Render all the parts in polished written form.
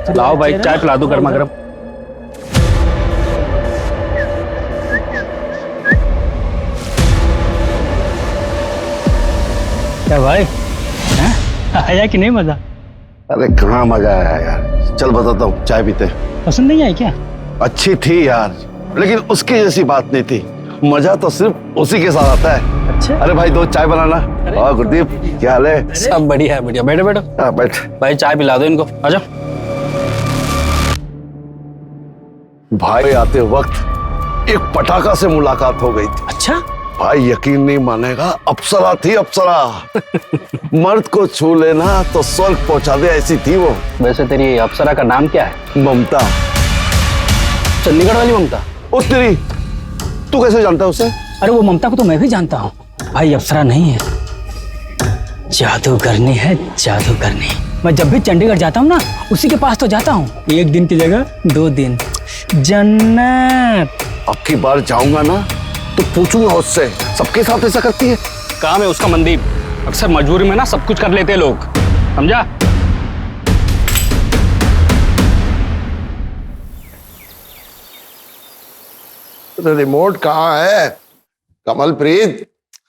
लाओ भाई चाय पिला दो गर्मा गर्म। क्या भाई हैं? आया कि नहीं मजा? अरे कहाँ मजा आया यार। चल बताता हूँ, चाय पीते हैं। पसंद नहीं आई क्या? अच्छी थी यार, लेकिन उसकी जैसी बात नहीं थी। मजा तो सिर्फ उसी के साथ आता है। अच्छा। अरे भाई दो चाय बनाना। और गुरदीप क्या हाल है? सब बढ़िया है, बढ़िया। बैठो बैठो। हाँ बैठ। भाई चाय पिला दो इनको, आ जाओ। भाई आते वक्त एक पटाखा से मुलाकात हो गई थी। अच्छा। भाई यकीन नहीं मानेगा, अप्सरा थी अप्सरा। मर्द को छू लेना तो स्वर्ग पहुंचा दे ऐसी थी वो। वैसे तेरी अप्सरा का नाम क्या है? ममता। चंडीगढ़ वाली ममता? उस तेरी, तू कैसे जानता है उसे? अरे वो ममता को तो मैं भी जानता हूँ भाई, अप्सरा नहीं है, जादूगरनी है, जादूगरनी। मैं जब भी चंडीगढ़ जाता हूँ ना, उसी के पास तो जाता हूँ। एक दिन की जगह 2 दिन। जन्नत। अब की बार जाऊंगा ना तो पूछूंगा उससे, सबके साथ ऐसा करती है? काम है उसका मनदीप, अक्सर मजबूरी में ना सब कुछ कर लेते हैं लोग, समझा? रिमोट कहाँ है कमलप्रीत?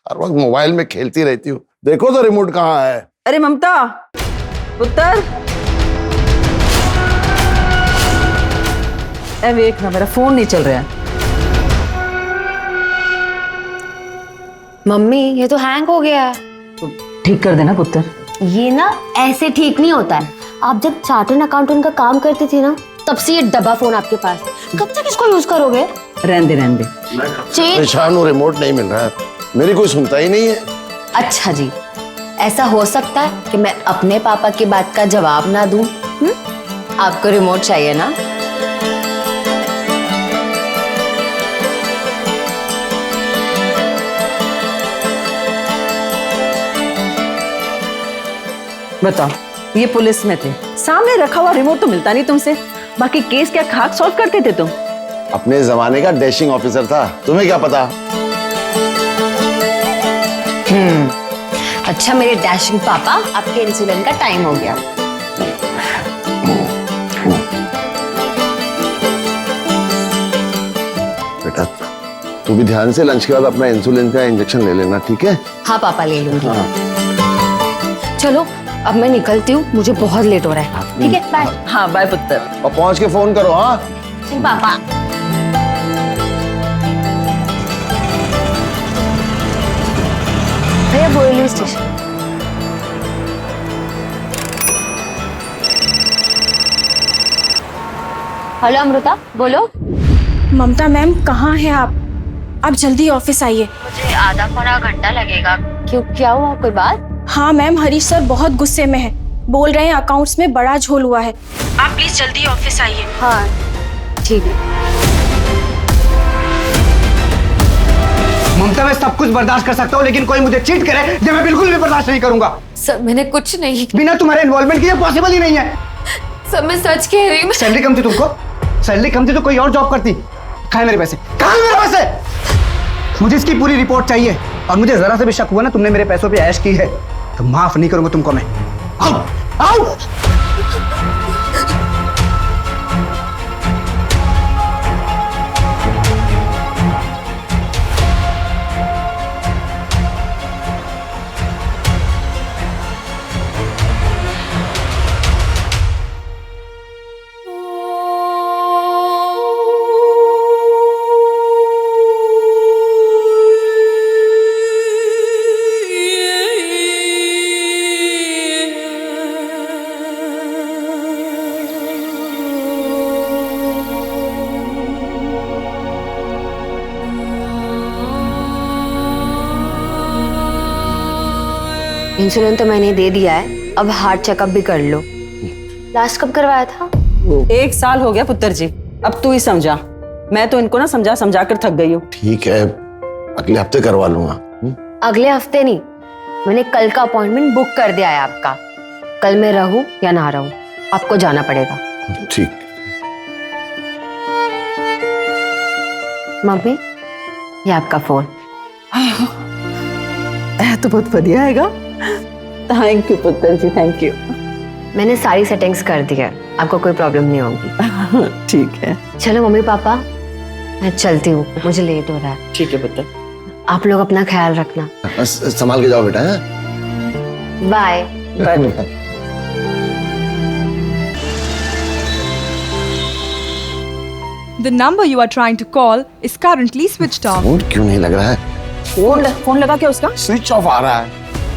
हर वक्त मोबाइल में खेलती रहती हूँ, देखो तो रिमोट कहाँ है। अरे ममता पुत्र, ए देख ना, मेरा फोन नहीं चल रहा है। मम्मी ये तो हैंग हो गया है। तो ठीक कर देना पुत्र। ये ना ऐसे ठीक नहीं होता है। आप जब चार्टर्ड अकाउंटेंट का काम करती थी ना, तब से ये डब्बा फोन आपके पास। कब तक इसको यूज करोगे? रहने दे रहने दे। परेशान हूँ, रिमोट नहीं मिल रहा है, मेरी कोई सुनता ही नहीं है। अच्छा जी, ऐसा हो सकता है कि मैं अपने पापा की बात का जवाब ना दूं? आपको रिमोट चाहिए ना? बताओ, ये पुलिस में थे, सामने रखा हुआ रिमोट तो मिलता नहीं तुमसे, बाकी केस क्या खाक सॉल्व करते थे तुम? अपने जमाने का डैशिंग ऑफिसर था, तुम्हें क्या पता? अच्छा मेरे डैशिंग पापा, आपके इंसुलिन का टाइम हो गया। बेटा तू भी ध्यान से लंच के बाद अपना इंसुलिन का इंजेक्शन ले लेना, ठीक है? हाँ पापा ले लूंगी। हाँ। चलो अब मैं निकलती हूँ, मुझे बहुत लेट हो रहा है। ठीक है, बाय। हाँ बाय पुत्र। और पहुंच के फोन करो। हाँ पापा। भैया बोरिवली स्टेशन। हेलो अमृता, बोलो। ममता मैम कहाँ हैं आप? आप जल्दी ऑफिस आइए। मुझे आधा पौना घंटा लगेगा। क्यों, क्या हुआ, कोई बात? हाँ मैम, हरीश सर बहुत गुस्से में हैं। बोल रहे हैं अकाउंट्स में बड़ा झोल हुआ है। आप प्लीज जल्दी ऑफिस आइए। हाँ ठीक है। ममता मैं सब कुछ बर्दाश्त कर सकता हूँ, लेकिन कोई मुझे चीट करे ये मैं बिल्कुल भी बर्दाश्त नहीं करूंगा। सर मैंने कुछ नहीं। बिना तुम्हारे इन्वॉल्वमेंट के ये पॉसिबल ही नहीं है। सर मैं सच कह रही हूँ। सैलरी कम थी तुमको? सैलरी कम थी तो कोई और जॉब करती। कहाँ है मेरे पैसे? कहाँ है मेरे पैसे? मुझे इसकी पूरी रिपोर्ट चाहिए, और मुझे जरा से भी शक हुआ ना तुमने मेरे पैसों पे ऐश की है तो माफ नहीं करूंगा तुमको मैं। आओ आओ। इंसुलिन तो मैंने दे दिया है, अब हार्ट चेकअप भी कर लो। लास्ट कब करवाया था? 1 साल हो गया पुत्र जी, अब तू ही समझा। मैं तो इनको ना समझा समझा कर थक गई हूँ। ठीक है, अगले हफ्ते करवा लूंगा। अगले हफ्ते नहीं, मैंने कल का अपॉइंटमेंट बुक कर दिया है आपका। कल मैं रहूं या ना रहूं, आपको जाना पड़ेगा। ठीक। मम्मी ये आपका फोन। तो बहुत बढ़िया हैगा। थैंक यू पुत्र जी, थैंक यू। मैंने सारी सेटिंग्स कर दी है, आपको कोई प्रॉब्लम नहीं होगी। ठीक है। चलो मम्मी पापा, मैं चलती हूँ, मुझे लेट हो रहा है। ठीक है बेटा। आप लोग अपना ख्याल रखना। संभाल के जाओ बेटा। Bye. Bye. The number you are trying to call is currently switched off. Phone क्यों नहीं लग रहा है? फोन लगा क्या उसका? स्विच ऑफ आ रहा है।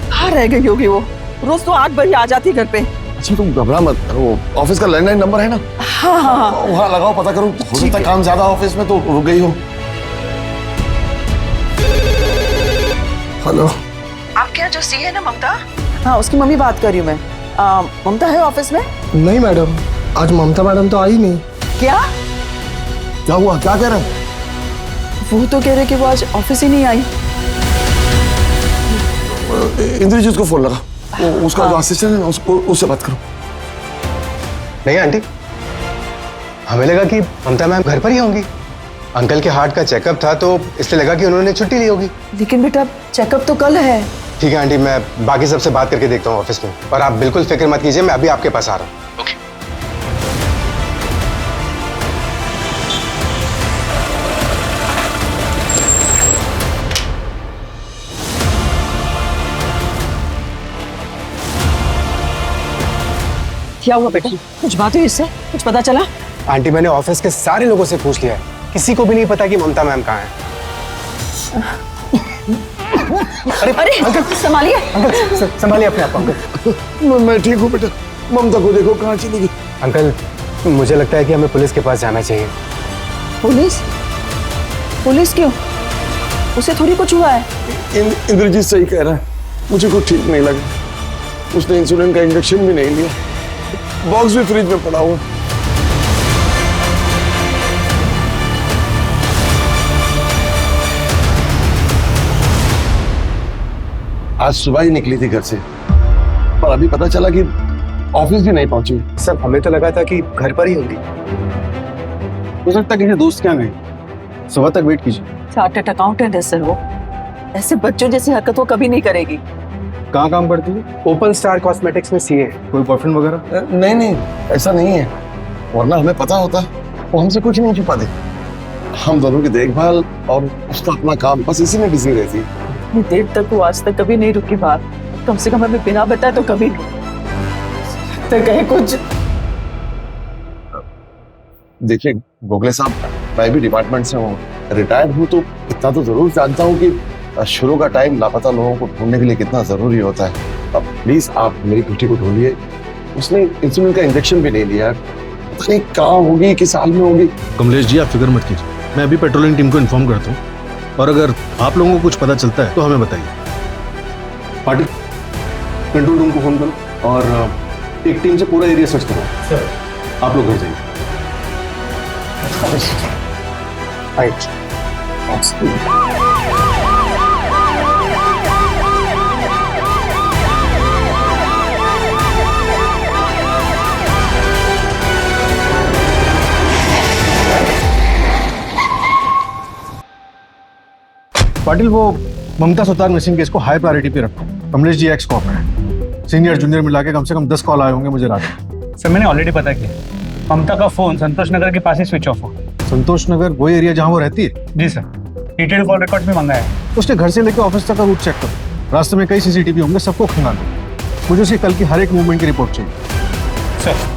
कहाँ रह गई होगी वो? रोज तो 8 बजे आ जाती घर पे। अच्छा तुम घबरा मत, वो ऑफिस का लैंडलाइन नंबर है ना, हाँ। वहाँ लगाओ, पता करो। हो सकता है काम ज्यादा ऑफिस में तो रुक गई हो। हेलो, आप क्या जो सी है ना ममता? हाँ, उसकी मम्मी बात कर रही हूँ मैं। ममता है ऑफिस में? नहीं मैडम, आज ममता मैडम तो आई नहीं। क्या? क्या हुआ, क्या कह रहे हैं? वो तो कह रहे कि वो आज ऑफिस ही नहीं आई। इंद्रजीत को फोन लगा, उसका जो असिस्टेंट है ना, उससे बात करो। नहीं आंटी, हमें लगा कि ममता मैम घर पर ही होंगी। अंकल के हार्ट का चेकअप था तो इसलिए लगा कि उन्होंने छुट्टी ली होगी। लेकिन बेटा चेकअप तो कल है। ठीक है आंटी, मैं बाकी सबसे बात करके देखता हूँ ऑफिस में, और आप बिल्कुल फिक्र मत कीजिए, मैं अभी आपके पास आ रहा हूँ। क्या हुआ बेटा? कुछ बात हुई इससे? कुछ पता चला? आंटी, मैंने ऑफिस के सारे लोगों से पूछ लिया है, किसी को भी नहीं पता कि ममता मैम कहाँ है। अरे संभालिए। अंकल संभालिए अपने आप को। अंकल मैं ठीक हूँ बेटा, ममता को देखो कहाँ चली गई। अंकल, मुझे लगता है कि हमें पुलिस के पास जाना चाहिए। पुलिस? पुलिस क्यों? उसे थोड़ी कुछ हुआ है। इंद्रजीत सही कह रहा है, मुझे कुछ ठीक नहीं लगा। उसने इंसुलिन का इंजेक्शन भी नहीं लिया, बॉक्स भी फ्रिज में पड़ा हुआ। आज सुबह ही निकली थी घर से, पर अभी पता चला कि ऑफिस भी नहीं पहुंची। सर, हमें तो लगा था कि घर पर ही होंगी। हो सकता है किसी दोस्त के यहाँ गई, सुबह तक वेट कीजिए। चार्टर्ड अकाउंटेंट है सर वो, ऐसे बच्चों जैसी हरकत वो कभी नहीं करेगी। कहाँ काम करती है? ओपन स्टार कॉस्मेटिक्स में सीए। कोई बॉयफ्रेंड वगैरह? नहीं, ऐसा नहीं है, वरना हमें पता होता, वो हमसे कुछ नहीं छुपा दे। हम दोनों की देखभाल और उसका अपना काम, बस इसी में बिजी रहती है। इतनी देर तक वो आज तक कभी नहीं रुकी बाहर, कम से कम हमें बिना बताए तो कभी नहीं। तो कहे कुछ। देखिए गोखले साहब, मैं भी डिपार्टमेंट से हूँ, रिटायर्ड हूँ, तो इतना तो जरूर जानता हूँ कि शुरू का टाइम लापता लोगों को ढूंढने के लिए कितना जरूरी होता है। अब प्लीज आप मेरी बेटी को ढूंढिए, उसने इंसुलिन का इंजेक्शन भी नहीं लिया, पता नहीं कहाँ होगी, किस हाल में होगी। कमलेश जी, आप फिक्र मत कीजिए, मैं अभी पेट्रोलिंग टीम को इन्फॉर्म करता हूँ, और अगर आप लोगों को कुछ पता चलता है तो हमें बताइए। पाटिल, कंट्रोल रूम को फोन करो और एक टीम से पूरा एरिया सर्च करो। सर, आप लोग घर जाइए। पाटिल, वो ममता सुतार मिसिंग केस को हाई प्रायोरिटी पे रखो। कमलेश जी एक्स कॉप है, सीनियर जूनियर मिला के कम से कम 10 कॉल आए होंगे मुझे रात में। सर, मैंने ऑलरेडी पता किया, ममता का फोन संतोष नगर के पास ही स्विच ऑफ हो। संतोष नगर वही एरिया जहाँ वो रहती है? जी सर, डिटेल कॉल रिकॉर्ड भी मंगाया है। उसके घर से लेकर ऑफिस तक का रूट चेक करो, रास्ते में कई सीसीटीवी होंगे, सबको खंगालो। मुझे उसकी कल की हर एक मूवमेंट की रिपोर्ट चाहिए। सर,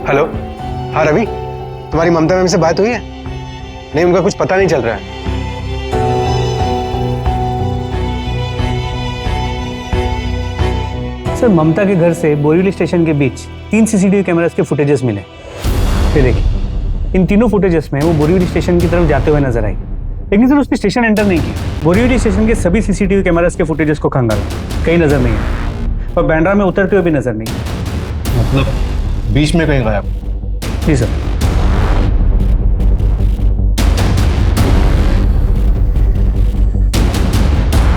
हेलो, हाँ रवि, तुम्हारी ममता मैम से बात हुई है? नहीं, उनका कुछ पता नहीं चल रहा है। सर, ममता के घर से बोरीवली स्टेशन के बीच 3 सीसीटीवी कैमरास के फुटेजेस मिले। ये देखिए, इन तीनों फुटेजेस में वो बोरीवली स्टेशन की तरफ जाते हुए नजर आई, लेकिन सर उसने स्टेशन एंटर नहीं किया। बोरीवली स्टेशन के सभी सीसीटीवी कैमरास के फुटेजेस को खंगाला, कहीं नजर नहीं है, और बैंड्रा में उतरते हुए भी नजर नहीं है। मतलब बीच में कहीं गायब? जी सर।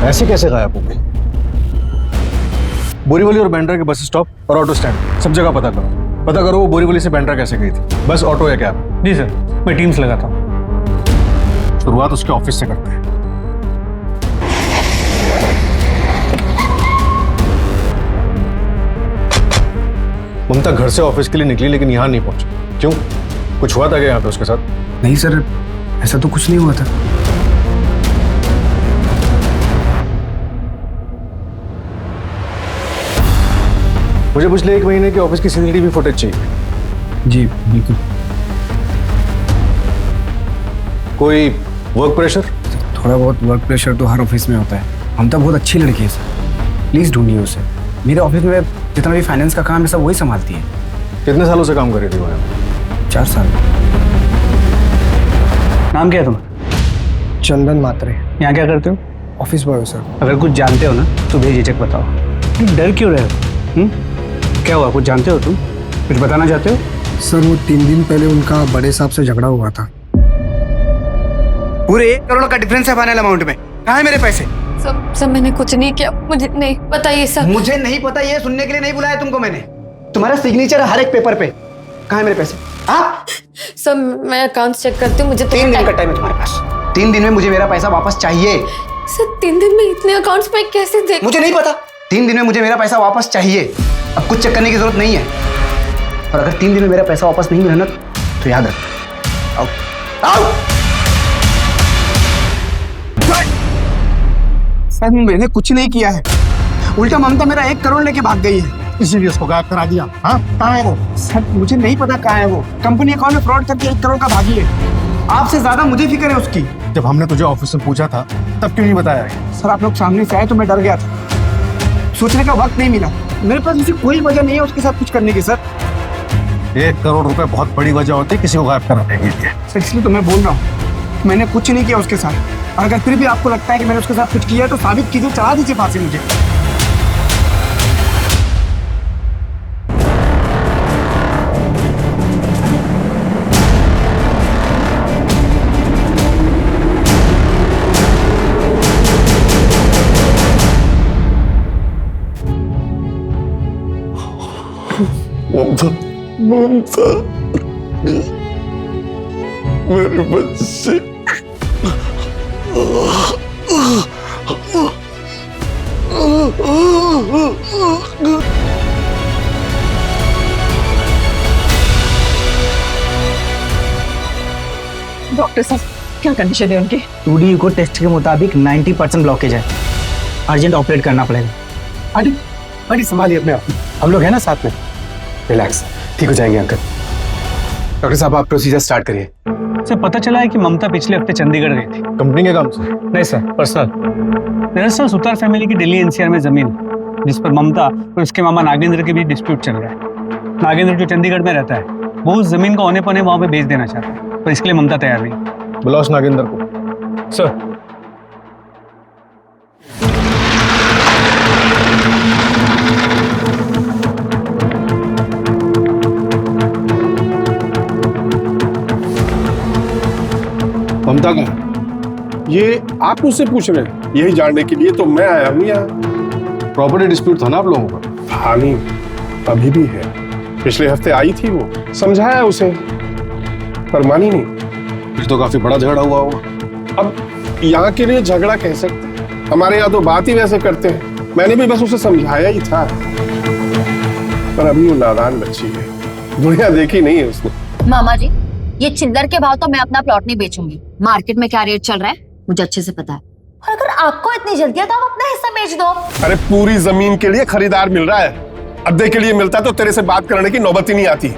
ऐसे कैसे गायब हो गई? बोरीवली और बैंड्रा के बस स्टॉप और ऑटो स्टैंड सब जगह पता करो। पता करो वो बोरीवली से बैंड्रा कैसे गई थी, बस, ऑटो या कैब? जी सर, मैं टीम्स लगाता हूँ। शुरुआत उसके ऑफिस से करते हैं। ममता घर से ऑफिस के लिए निकली लेकिन यहाँ नहीं पहुंची, क्यों? कुछ हुआ था क्या यहाँ पे उसके साथ? नहीं सर, ऐसा तो कुछ नहीं हुआ था। मुझे पिछले 1 महीने के ऑफिस की सीसीटीवी फुटेज चाहिए। जी बिल्कुल। कोई वर्क प्रेशर? थोड़ा बहुत वर्क प्रेशर तो हर ऑफिस में होता है। हम तो बहुत अच्छी लड़की है सर, प्लीज ढूंढिए उसे। मेरे ऑफिस में जितना भी फाइनेंस का काम है सब वही संभालती है। कितने सालों से काम कर रही थी वो यहाँ? 4 साल। नाम क्या है तुम्हारा? चंदन मात्रे। यहाँ क्या करते हो? Office boy sir. अगर कुछ जानते हो ना तो बेझिझक बताओ। डर क्यों रहे हो? क्या हुआ, कुछ जानते हो तुम? कुछ बताना चाहते हो? सर वो 3 दिन पहले उनका बड़े साहब से झगड़ा हुआ था। पूरे 1 करोड़ का डिफरेंस है फाइनल अमाउंट में। कहाँ है मेरे पैसे? सब मैंने कुछ नहीं किया, मुझे नहीं पता ये सब। मुझे नहीं पता, ये सुनने के लिए नहीं बुलाया तुमको मैंने। तुम्हारा सिग्नेचर है हर एक पेपर पे। कहाँ है मेरे पैसे? आप सब मैं अकाउंट्स चेक करती हूँ, मुझे 3 दिन का टाइम है तुम्हारे पास। 3 दिन में मुझे मेरा पैसा वापस चाहिए। सर 3 दिन में इतने अकाउंट्स में कैसे देख? मुझे नहीं पता। 3 दिन में मुझे मेरा पैसा वापस चाहिए। अब कुछ चेक करने की जरूरत नहीं है। और अगर 3 दिन में मेरा पैसा वापस नहीं मिला ना तो याद रख। आओ आओ। सर मैंने कुछ नहीं किया है, उल्टा ममता मेरा 1 करोड़ लेके भाग गई है। इसीलिए उसको गायब करा दिया। हाँ, कहाँ है वो? सर मुझे नहीं पता कहाँ है वो। कंपनी अकाउंट में फ्रॉड करके 1 करोड़ का भागी है। आपसे ज्यादा मुझे फिक्र है उसकी। जब हमने तुझे ऑफिस में पूछा था तब क्यों नहीं बताया? सर आप लोग सामने से आए तो मैं डर गया था, सोचने का वक्त नहीं मिला। मेरे पास ऐसी कोई वजह नहीं है उसके साथ कुछ करने की सर। 1 करोड़ रुपए बहुत बड़ी वजह होती है किसी को गायब कराने के लिए। सर इसलिए तो मैं बोल रहा हूँ मैंने कुछ नहीं किया उसके साथ। और अगर फिर भी आपको लगता है कि मैंने उसके साथ कुछ किया है तो साबित कीजिए, चढ़ा दीजिए फांसी मुझे। ममता, ममता, मेरे बच्चे। डॉक्टर साहब क्या कंडीशन है उनकी? 2D को टेस्ट के मुताबिक 90% ब्लॉकेज है, अर्जेंट ऑपरेट करना पड़ेगा। अरे संभालिए अपने आप, हम लोग हैं ना साथ में। रिलैक्स, ठीक हो जाएंगे अंकल। डॉक्टर साहब आप प्रोसीजर स्टार्ट करिए। सर पता चला है कि ममता पिछले हफ्ते चंडीगढ़ गई थी। कंपनी के काम से? नहीं सर, पर्सनल। दरअसल सुतार फैमिली की दिल्ली NCR में जमीन है, जिस पर ममता और उसके मामा नागेंद्र के बीच डिस्प्यूट चल रहा है। नागेंद्र जो चंडीगढ़ में रहता है वो उस जमीन को औने पौने वहां पे बेच देना चाहता है, पर इसके लिए ममता तैयार नहीं। बुलाओ उस नागेंद्र को। सर ममता का ये आप मुझसे पूछ रहे हैं? यही जानने के लिए तो मैं आया हूँ यहाँ। प्रॉपर्टी डिस्प्यूट था ना आप लोगों का? हाँ नहीं, अभी भी है। पिछले हफ्ते आई थी वो, समझाया उसे पर मानी नहीं। फिर तो काफी बड़ा झगड़ा हुआ होगा। अब यहाँ के लिए झगड़ा कह सकते हैं, हमारे यहाँ तो बात ही वैसे करते हैं। मैंने भी बस उसे समझाया ही था, पर अभी वो नादान बच्ची है, दुनिया देखी नहीं है उसने। मामा जी ये चिल्लर के भाव तो मैं अपना प्लॉट नहीं बेचूंगी। मार्केट में क्या रेट चल रहा है मुझे अच्छे से पता है। और अगर आपको इतनी जल्दी है तो आप अपना हिस्सा बेच दो। अरे पूरी जमीन के लिए खरीदार मिल रहा है, अद्दे के लिए मिलता तो तेरे से बात करने की नौबत ही नहीं आती।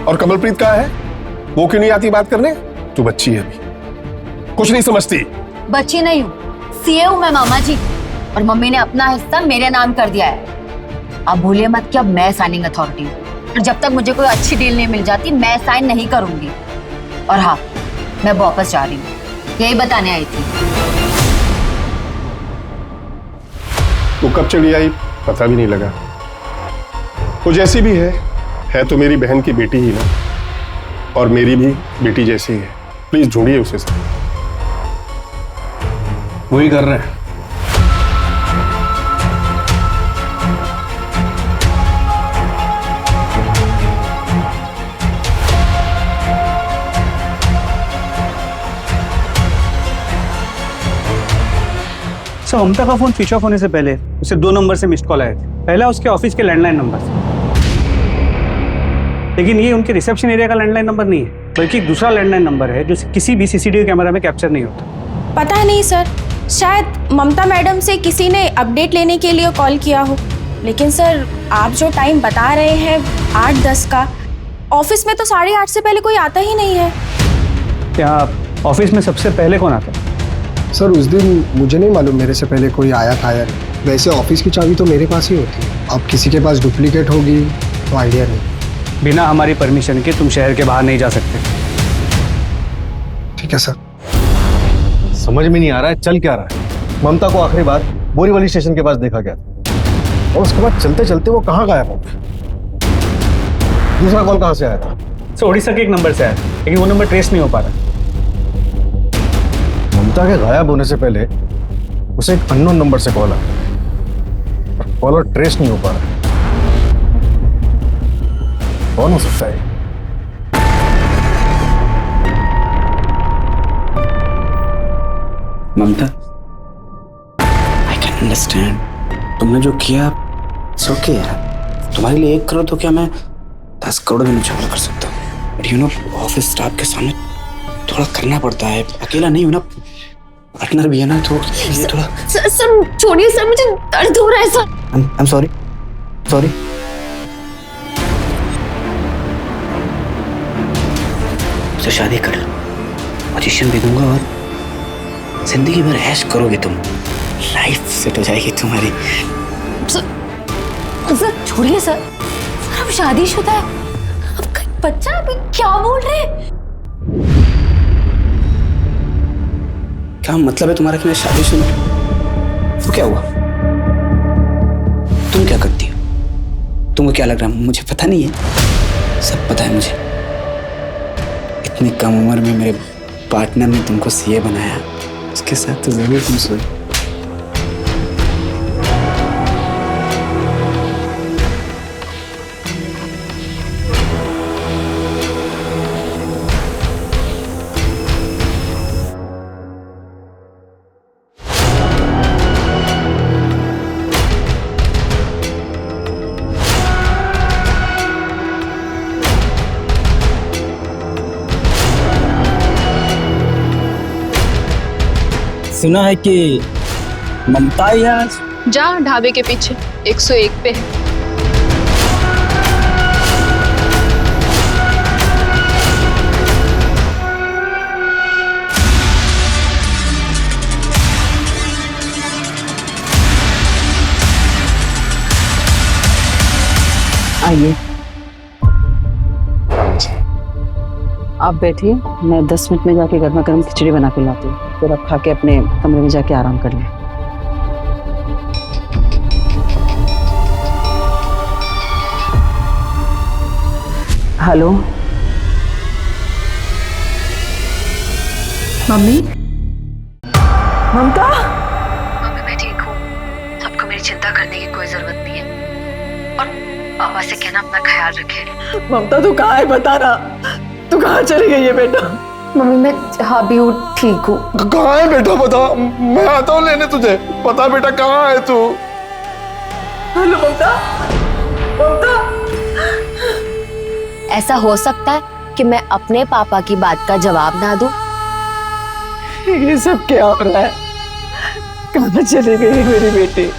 और कमलप्रीत कहाँ है? वो क्यों नहीं आती बात करने? तू बच्ची है अभी, कुछ नहीं समझती। बच्ची नहीं हूँ, सीए हूँ मैं मामा जी, और मम्मी ने अपना हिस्सा मेरे नाम कर दिया है। अब भूलिए मत कि अब मैं साइनिंग अथॉरिटी हूँ, और जब तक मुझे कोई अच्छी डील नहीं मिल जाती मैं साइन नहीं करूंगी। और हाँ, मैं वापस जा रही हूँ, यही बताने आई थी। वो कब चली आई पता भी नहीं लगा। वो जैसी भी है तो मेरी बहन की बेटी ही ना, और मेरी भी बेटी जैसी है। प्लीज ढूंढिए उसे सब। वही कर रहे हैं। सर ममता का फोन स्विच ऑफ होने से पहले उसे 2 नंबर से मिस्ड कॉल आए थे। पहला उसके ऑफिस के लैंडलाइन नंबर से, लेकिन ये उनके रिसेप्शन एरिया का लैंडलाइन नंबर नहीं है, बल्कि एक दूसरा लैंडलाइन नंबर है जो किसी भी सीसीटीवी कैमरा में कैप्चर नहीं होता। पता नहीं सर, शायद ममता मैडम से किसी ने अपडेट लेने के लिए कॉल किया हो। लेकिन सर आप जो टाइम बता रहे हैं 8:10 का, ऑफिस में तो 8:30 से पहले कोई आता ही नहीं है। क्या ऑफिस में सबसे पहले कौन आता है? सर उस दिन मुझे नहीं मालूम मेरे से पहले कोई आया था यार। वैसे ऑफिस की चाबी तो मेरे पास ही होती है, अब किसी के पास डुप्लीकेट होगी तो आइडिया नहीं। बिना हमारी परमिशन के तुम शहर के बाहर नहीं जा सकते। ठीक है सर। समझ में नहीं आ रहा है चल क्या रहा है। ममता को आखिरी बार बोरीवली स्टेशन के पास देखा गया था और उसके बाद चलते चलते वो कहाँ गायब हो गया। दूसरा कॉल कहाँ से आया था? सर ओडिशा के एक नंबर से आया, लेकिन वो नंबर ट्रेस नहीं हो पा रहा। ममता के गायब होने से पहले उसे एक अननोन नंबर से कॉल आया और कॉलर ट्रेस नहीं हो पा रहा। कौन हो सकता है? ममता, आई कैन अंडरस्टैंड। तुमने जो किया सो ओके यार। तुम्हारे लिए 1 करोड़ तो क्या मैं 10 करोड़ भी न्यौछावर कर सकता हूँ। But you know office staff के सामने थोड़ा करना पड़ता है। अकेला नहीं हूँ ना, पार्टनर भी है ना, तो ये थोड़ा। सर छोड़िए सर, मुझे दर्द हो रहा है sir. I am sorry sorry. तो शादी कर लो, पोजीशन दे दूंगा और जिंदगी भर ऐश करोगे तुम। लाइफ सेट हो जाएगी तुम्हारी। सर छोड़िए सर, सर अब शादीशुदा है, अब बच्चा अभी क्या बोल रहे हैं? क्या मतलब है तुम्हारा कि मैं शादीशुदा? तो क्या हुआ? तुम क्या करती हो? तुमको क्या लग रहा है मुझे पता नहीं है? सब पता है मुझे। इतनी कम उम्र में मेरे पार्टनर ने तुमको सीए बनाया, उसके साथ तो जरूर तुम सोई। सुना है कि ममता आज जा ढाबे के पीछे 101 पे है। आइए आप बैठिए, मैं 10 मिनट में जाके गर्मा गर्म खिचड़ी बना के लाती हूँ, फिर आप खा के अपने कमरे में जाके आराम कर लें। Hello mummy. ममता। मम्मी मैं ठीक हूँ, आपको मेरी चिंता करने की कोई जरूरत नहीं है। और पापा से कहना अपना ख्याल रखे। ममता तू कहाँ है बता रहा, तू कहाँ चली गई है बेटा? मम्मी मैं जहाँ भी हूँ ठीक हूँ। कहाँ है बेटा बता, मैं आता हूँ लेने तुझे। बता बेटा कहाँ है तू? हेलो ममता। ममता ऐसा हो सकता है कि मैं अपने पापा की बात का जवाब ना दूं? ये सब क्या हो रहा है? कहाँ चली गई मेरी बेटी?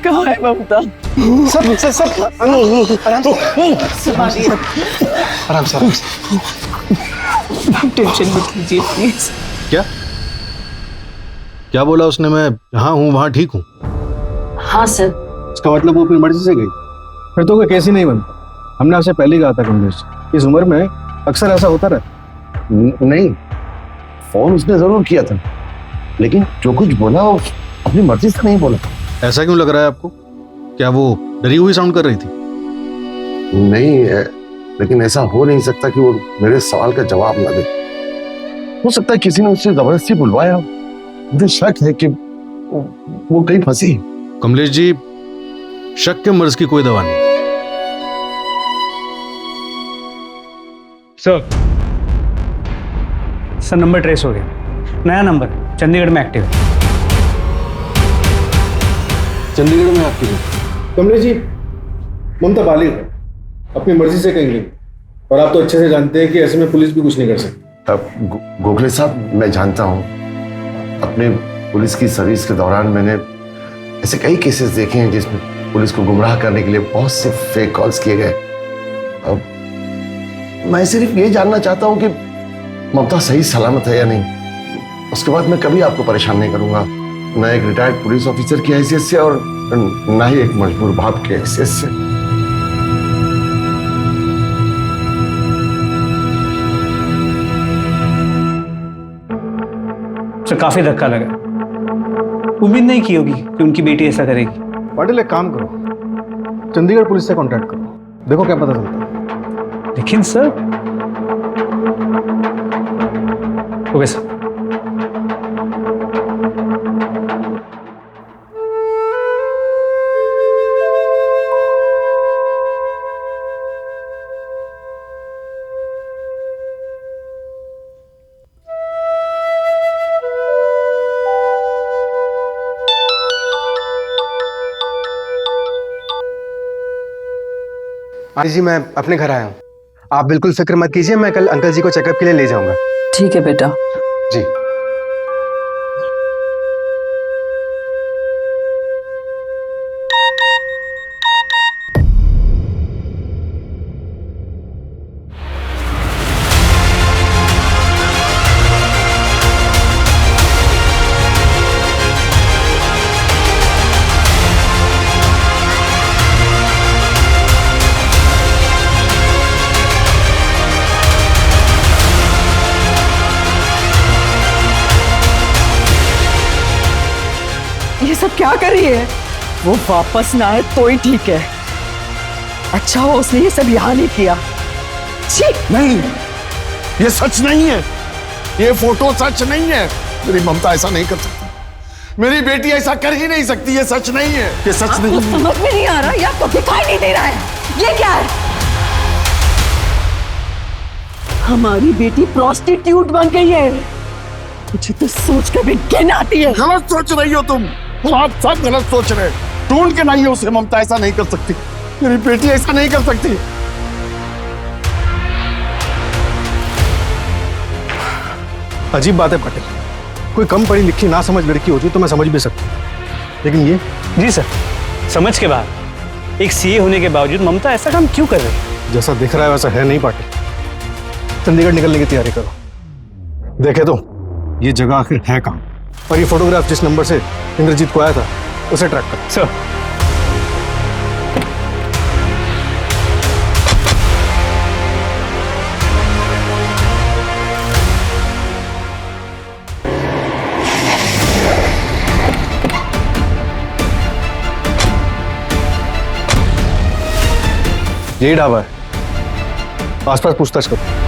कहाँ है ममता? सब आराम से टेंशन मत लीजिए प्लीज। क्या क्या बोला उसने? मैं जहाँ हूँ वहाँ ठीक हूँ? हाँ सर। इसका मतलब वो अपनी मर्जी से गई? फिर तो कोई केस ही नहीं बनता। हमने आपसे पहले ही कहा था कमलेश, इस उम्र में अक्सर ऐसा होता रहता। नहीं, फोन उसने जरूर किया था, लेकिन जो कुछ बोला वो अपनी मर्जी से नहीं बोला। ऐसा क्यों लग रहा है आपको? क्या वो डरी हुई साउंड कर रही थी? नहीं, लेकिन ऐसा हो नहीं सकता कि वो मेरे सवाल का जवाब ना दे। हो सकता है किसी ने उससे जबरदस्ती बुलवाया। मुझे शक है कि वो कहीं फंसी। कमलेश जी, शक के मर्ज की कोई दवा नहीं। सर नंबर ट्रेस हो गया, नया नंबर चंडीगढ़ में एक्टिव है। चंडीगढ़ में आपकी कमलेश जी, ममता बालिग है, अपनी मर्जी से कहीं गई, और आप तो अच्छे से जानते हैं कि ऐसे में पुलिस भी कुछ नहीं कर सकती। अब गोखले साहब, मैं जानता हूँ, अपने पुलिस की सर्विस के दौरान मैंने ऐसे कई केसेस देखे हैं जिसमें पुलिस को गुमराह करने के लिए बहुत से फेक कॉल्स किए गए। अब मैं सिर्फ ये जानना चाहता हूँ कि ममता सही सलामत है या नहीं। उसके बाद मैं कभी आपको परेशान नहीं करूंगा, न एक रिटायर्ड पुलिस ऑफिसर की हैसियत से और न ही एक मजबूर बाप की हैसियत से। सर काफी धक्का लगा, उम्मीद नहीं की होगी कि उनकी बेटी ऐसा करेगी। पाटिल एक काम करो, चंडीगढ़ पुलिस से कांटेक्ट करो, देखो क्या पता चलता है। लेकिन सर, ओके सर। आंटी जी, मैं अपने घर आया हूँ, आप बिल्कुल फिक्र मत कीजिए, मैं कल अंकल जी को चेकअप के लिए ले जाऊंगा। ठीक है बेटा। जी। ये सब क्या कर रही है? वो वापस ना आए तो ही ठीक है। अच्छा हो उसने ये सब यहाँ नहीं किया। छी! नहीं, ये सच नहीं है, ये फोटो सच नहीं है। मेरी ममता ऐसा नहीं कर सकती, मेरी बेटी ऐसा कर ही नहीं सकती, ये सच नहीं है, ये सच नहीं है। समझ में नहीं आ रहा या आपको दिखाई नहीं दे रहा है? ये क्या है? हमारी बेटी प्रोस्टिट्यूट बन गई है। मुझे तो सोच कर भी घिन आती है। गलत सोच रही हो तुम, आप सब गलत सोच रहे हैं। ढूंढ के नहीं, उसे ममता ऐसा नहीं कर सकती, मेरी बेटी ऐसा नहीं कर सकती। अजीब बात है पाटिल, कोई कम पढ़ी लिखी ना समझ लड़की होती तो मैं समझ भी सकता, लेकिन ये। जी सर, समझ के बाद एक सीए होने के बावजूद ममता ऐसा काम क्यों कर रही है? जैसा दिख रहा है वैसा है नहीं पाटिल। चंडीगढ़ निकलने की तैयारी करो, देखे तो ये जगह आखिर है कहाँ, और ये फोटोग्राफ जिस नंबर से इंद्रजीत को आया था उसे ट्रैक करो। सर, यही ढाबा है, आसपास पूछताछ करो।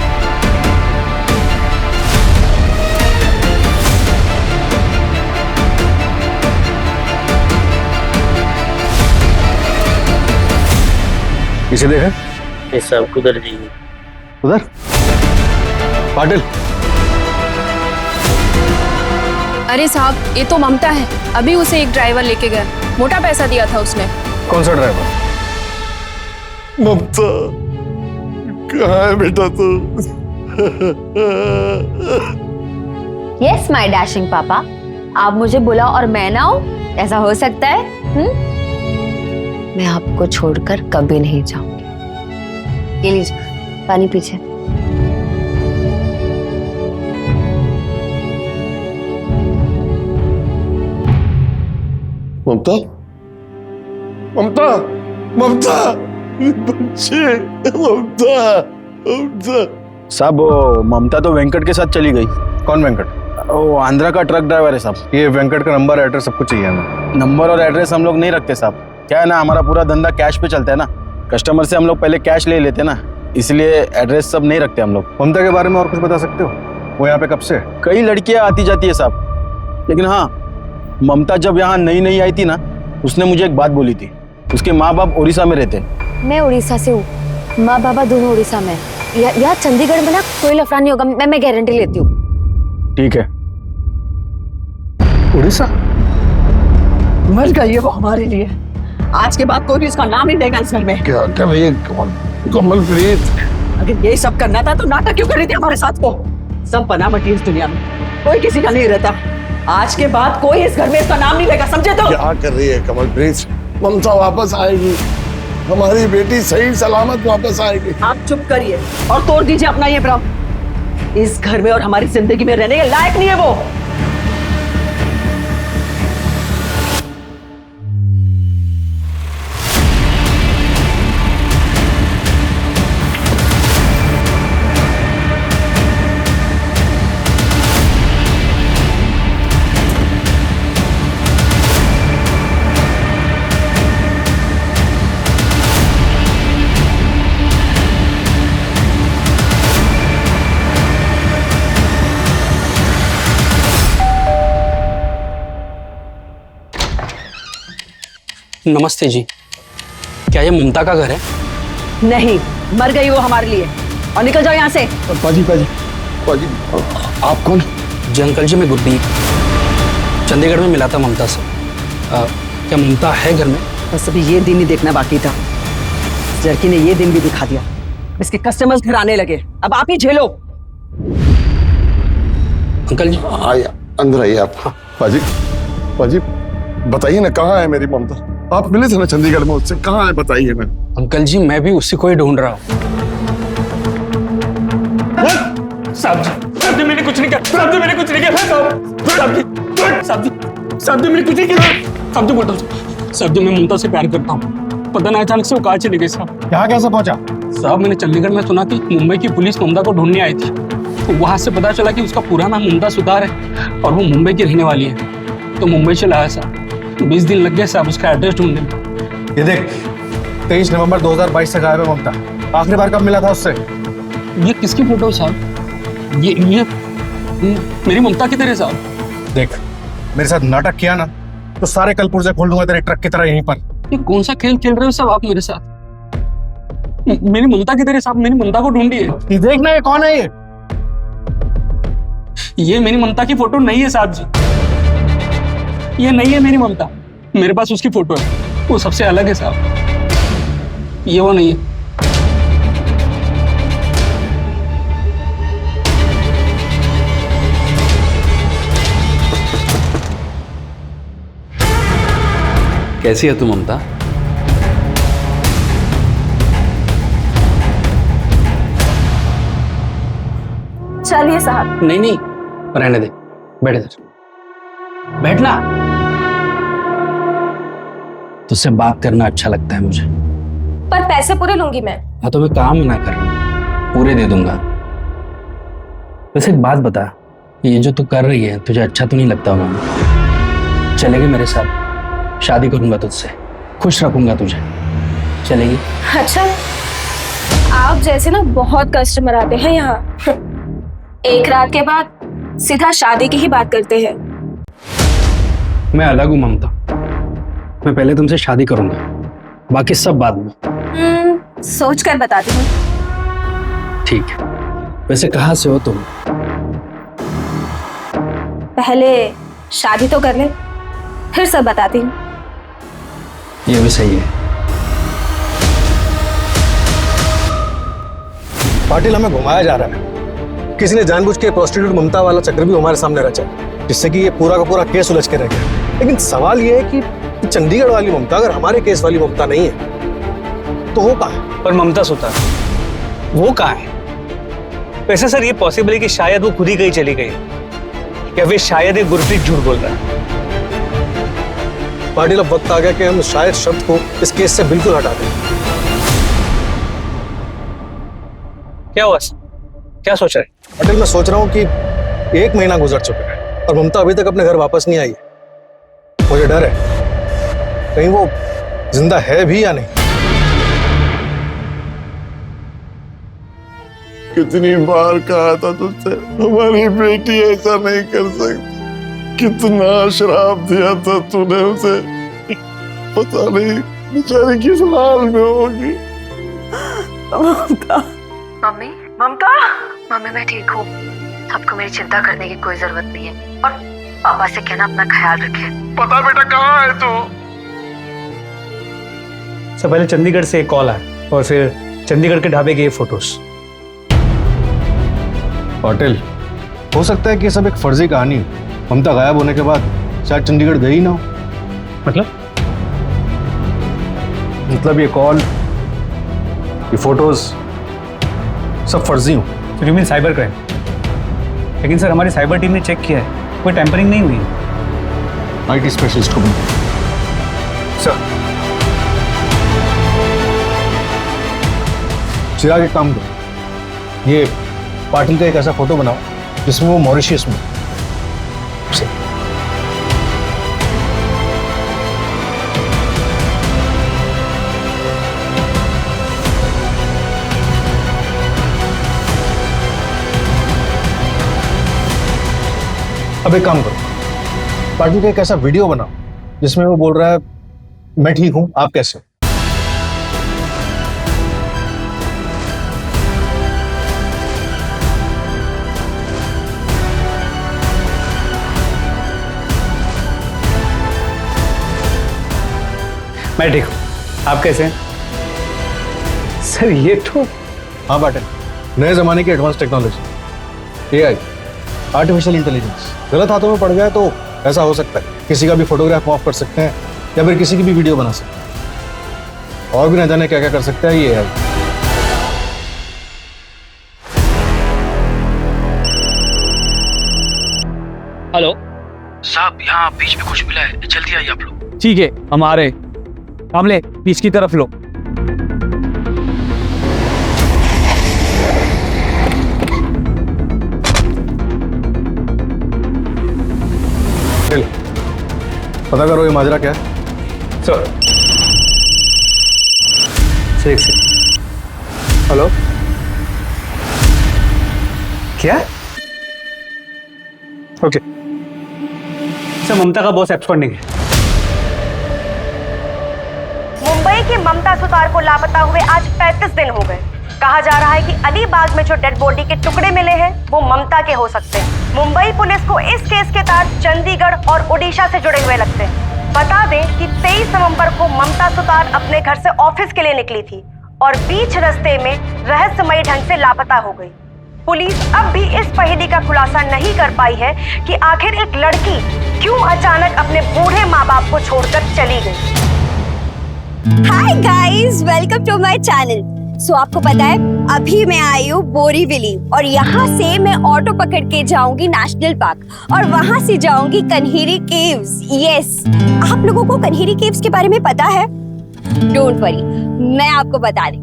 इसे देखें। सब उधर जी, उधर पाटिल। अरे साहब, ये तो ममता है, अभी उसे एक ड्राइवर लेके गया, मोटा पैसा दिया था उसने। कौन सा ड्राइवर? ममता कहाँ है बेटा तू? यस माय डैशिंग पापा, आप मुझे बुलाओ और मैं ना आऊं, ऐसा हो सकता है? मैं आपको छोड़कर कभी नहीं जाऊंगी। ये लीजिए पानी पीछे। ममता, ममता, ममता, बच्चे, ममता, ममता। साहब ममता तो वेंकट के साथ चली गई। कौन वेंकट? वो आंध्रा का ट्रक ड्राइवर है साहब। ये वेंकट का नंबर एड्रेस सब कुछ चाहिए हमें। नंबर और एड्रेस हम लोग नहीं रखते साहब, क्या है ना, हमारा पूरा धंधा कैश पे चलता है ना, कस्टमर से हम लोग पहले कैश ले लेते ना, इसलिए एड्रेस सब नहीं रखते हम लोग। ममता के बारे में और कुछ बता सकते हो? वो यहाँ पे कब से? कई लड़कियां आती जाती है साहब, लेकिन हाँ, ममता जब यहाँ नई नई आई थी ना, उसने मुझे एक बात बोली थी। उसके माँ बाप उड़ीसा में रहते हैं। मैं उड़ीसा से हूँ, माँ बाबा दोनों उड़ीसा में। यहाँ चंडीगढ़ में ना कोई लफड़ा नहीं होगा, मैं गारंटी लेती हूँ। ठीक है। उड़ीसा? मर गई है वो हमारे लिए। आज के बाद कोई भी इसका नाम नहीं लेगा इस घर में। क्या कर रही है कमलप्रीत? अगर यही सब करना था तो नाटक क्यों कर रही थी हमारे साथ? को सब बना मटी इस दुनिया में, कोई किसी का नहीं रहता। आज के बाद कोई इस घर में इसका नाम नहीं लेगा, समझे? तो क्या कर रही है कमलप्रीत? ममता वापस आएगी, हमारी बेटी सही सलामत वापस आएगी। आप चुप करिए और तोड़ दीजिए अपना ये भ्रम। इस घर में और हमारी जिंदगी में रहने के लायक नहीं है वो। नमस्ते जी, क्या ये ममता का घर है? नहीं, मर गई वो हमारे लिए। और निकल जाओ यहाँ से। पाजी पाजी पाजी, आप कौन? जी अंकल जी, मैं गुरदीप चंडीगढ़ में मिला था ममता से। क्या ममता है घर में? बस अभी ये दिन ही देखना बाकी था। जरकी ने ये दिन भी दिखा दिया। इसके कस्टमर्स घर आने लगे, अब आप ही झेलो। अंकल जी आइए, अंदर आइए आप। पाजी पाजी, बताइए ना, कहाँ है मेरी ममता? आप मिले थे ना चंडीगढ़ में उससे, कहाँ है बताइए ना। अंकल जी, मैं भी उसी को ही ढूंढ रहा हूँ। साहब जी मैंने कुछ नहीं किया। साहब जी मैंने कुछ नहीं किया। साहब जी मैंने कुछ नहीं किया। साहब जी बोलता हूँ, साहब जी मैं ममता से प्यार करता हूँ। पता नहीं अचानक से वो कहाँ चले गए साहब। यहाँ कैसे पहुंचा? साहब मैंने चंडीगढ़ में सुना कि मुंबई की पुलिस ममता को ढूंढने आई थी, तो वहां से पता चला कि उसका पूरा नाम ममता सुतार है और वो मुंबई की रहने वाली है। तो मुंबई चला आया साहब, 20 दिन लग गए साहब उसका एड्रेस ढूंढने में। ये देख, 23 नवंबर 2022 से गायब है ममता। आखिरी बार कब मिला था उससे? ये किसकी फोटो है साहब? ये मेरी ममता की तरह साहब। देख, मेरे साथ नाटक किया ना तो सारे कल पुर्जे खोल दूंगा तेरे ट्रक की तरह यहीं पर। ये कौन सा खेल खेल रहे हो साहब आप मेरे साथ? मेरी ममता की तरह साहब, मेरी ममता को ढूंढिए। ये देखना, ये कौन है? ये मेरी ममता की फोटो नहीं है साहब जी, ये नहीं है मेरी ममता। मेरे पास उसकी फोटो है, वो सबसे अलग है साहब, ये वो नहीं है। कैसी है तू ममता? चलिए साहब। नहीं नहीं, रहने दे, बैठ इधर, बैठना। तुझसे बात करना अच्छा लगता है मुझे। पर पैसे पूरे लूंगी मैं। हाँ तो मैं काम ना कर, पूरे दे दूंगा। वैसे एक बात बता, ये जो तू कर रही है तुझे अच्छा तो नहीं लगता होगा? चलेगी मेरे साथ? शादी करूंगा तुझसे, खुश रखूंगा तुझे, चलेगी? अच्छा, आप जैसे ना बहुत कस्टमर आते हैं यहाँ। एक रात के बाद सीधा शादी की ही बात करते हैं। मैं अलग हूँ ममता, मैं पहले तुमसे शादी करूंगा, बाकी सब बाद में। सोच कर बताती हूँ। ठीक है, वैसे कहाँ से हो तुम? पहले शादी तो कर ले, फिर सब बताती हूँ। ये भी सही है। पाटिल, हमें घुमाया जा रहा है। किसी ने जानबूझ के प्रोस्टिट्यूट ममता वाला चक्र भी हमारे सामने रचा, जिससे कि ये पूरा का पूरा केस उलझ के रह गया। लेकिन सवाल ये है कि चंडीगढ़ वाली ममता अगर हमारे केस वाली ममता नहीं है तो वो कहाँ है? पर ममता सुतार वो कहाँ है? वैसे सर ये पॉसिबल है कि शायद वो खुद ही कहीं चली गई, या फिर शायद ये गुरप्रीत झूठ बोल रहा है। पाटिल, अब वक्त आ गया कि हम शायद शब्द को इस केस से बिल्कुल हटा दें। क्या हुआ? क्या सोच रहे? पाटिल, मैं सोच रहा हूँ कि 1 महीना गुजर चुका है और ममता अभी तक अपने घर वापस नहीं आई है। मुझे डर है कहीं वो जिंदा है भी या नहीं। कितनी बार कहा था तुझसे, हमारी बेटी ऐसा नहीं कर सकती। कितना श्राप दिया था तूने उसे, पता नहीं बेचारी किस हाल में होगी। ममता, मम्मी ममता, मम्मी मैं ठीक हूँ, आपको मेरी चिंता करने की कोई जरूरत नहीं है। और पापा से कहना अपना ख्याल रखे। पता बेटा कहाँ है तू? सर पहले चंडीगढ़ से एक कॉल आया और फिर चंडीगढ़ के ढाबे के ये फोटोज। पाटिल, हो सकता है कि ये सब एक फर्जी कहानी हो। ममता गायब होने के बाद शायद चंडीगढ़ गई ना हो। मतलब ये कॉल, ये फोटोज सब फर्जी हो। तो यू मीन साइबर क्राइम? लेकिन सर हमारी साइबर टीम ने चेक किया है, कोई टेम्परिंग नहीं हुई है। आईटी स्पेशलिस्ट को बुलाओ। सर चिराग, एक काम करो, ये पाटिल का एक ऐसा फोटो बनाओ जिसमें वो मॉरिशियस में। अब एक काम करो, पाटिल का एक ऐसा वीडियो बनाओ जिसमें वो बोल रहा है मैं ठीक हूं, आप कैसे हो? मैं ठीक हूँ, आप कैसे हैं? सर ये तो हाँ पाटिल, नए जमाने की advance technology, AI, artificial intelligence गलत हाथों में पड़ गया तो ऐसा हो सकता है किसी का भी फोटोग्राफ ऑफ कर सकते हैं या फिर किसी की भी वीडियो बना सकते हैं, और भी न जाने क्या क्या कर सकता है ये एआई। हेलो साहब, यहाँ बीच में कुछ मिला है, जल्दी आइए आप लोग। ठीक है, हम आ रहे। कामले बीच की तरफ लो। पता करो ये माजरा क्या है। सर हेलो, क्या? ओके सर, ममता का बॉस एब्सकॉन्डिंग है। मुंबई की ममता सुतार को लापता हुए आज 35 दिन हो गए। कहा जा रहा है कि अलीबाग में जो डेड बॉडी के टुकड़े मिले हैं वो ममता के हो सकते हैं। मुंबई पुलिस को इस केस के तार चंडीगढ़ और ओडिशा से जुड़े हुए लगते हैं। बता दें कि 23 नवंबर को ममता सुतार अपने घर से ऑफिस के लिए निकली थी और बीच रास्ते में रहस्यमयी ढंग से लापता हो गई। पुलिस अब भी इस पहेली का खुलासा नहीं कर पाई है कि आखिर एक लड़की क्यों अचानक अपने बूढ़े माँ बाप को छोड़कर चली गई। Hi guys, welcome to my channel. So आपको पता है अभी मैं आई हूँ बोरीवली और यहाँ से मैं ऑटो पकड़ के जाऊंगी नेशनल पार्क और वहाँ से जाऊंगी कन्हेरी केव्स। यस, आप लोगों को कन्हेरी केव्स के बारे में पता है? डोंट वरी, मैं आपको बता रही।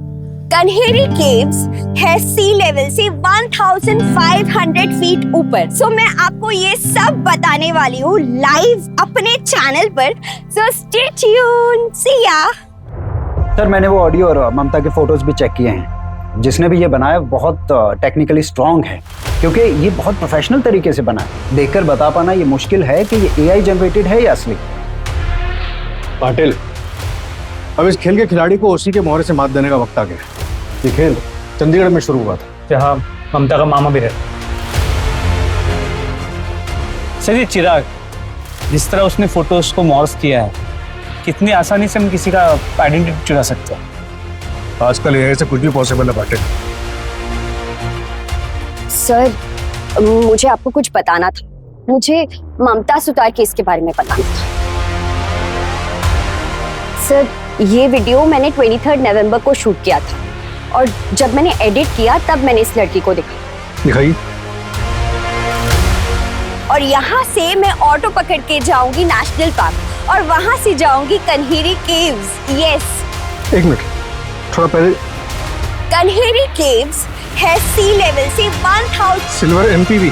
कन्हेरी केव्स है सी लेवल से 1500 फीट ऊपर। सो मैं आपको ये सब बताने वाली हूँ लाइव अपने चैनल पर। सो स्टे ट्यून, सी या। सर मैंने वो ऑडियो और ममता के फोटोज भी चेक किए हैं। जिसने भी ये बनाया बहुत टेक्निकली स्ट्रांग है, क्योंकि ये बहुत प्रोफेशनल तरीके से बना है। देखकर बता पाना ये मुश्किल है कि ये एआई जनरेटेड है या असली। पाटिल, अब इस खेल के खिलाड़ी को उसी के मोहरे से मात देने का वक्त आ गया। ये खेल चंडीगढ़ में शुरू हुआ था, जहाँ ममता का मामा भी रहता। सर ये चिराग, जिस तरह उसने फोटोज को मॉर्फ किया है, कितनी आसानी से हम किसी का आइडेंटिटी चुरा सकते हैं। आजकल एआई से कुछ भी पॉसिबल है पाटिल। सर मुझे आपको कुछ बताना था। मुझे ममता सुतार केस के बारे में बताना था। सर ये वीडियो मैंने 23 नवंबर को शूट किया था और जब मैंने एडिट किया तब मैंने इस लड़की को दिखाई। और यहाँ से मैं ऑटो पकड़ के जाऊंगी नेशनल पार्क और वहाँ से जाऊंगी कन्हेरी केव्स। यस, एक मिनट, थोड़ा पहले। कन्हेरी केव्स है सी लेवल से 1000 सिल्वर एमपीवी,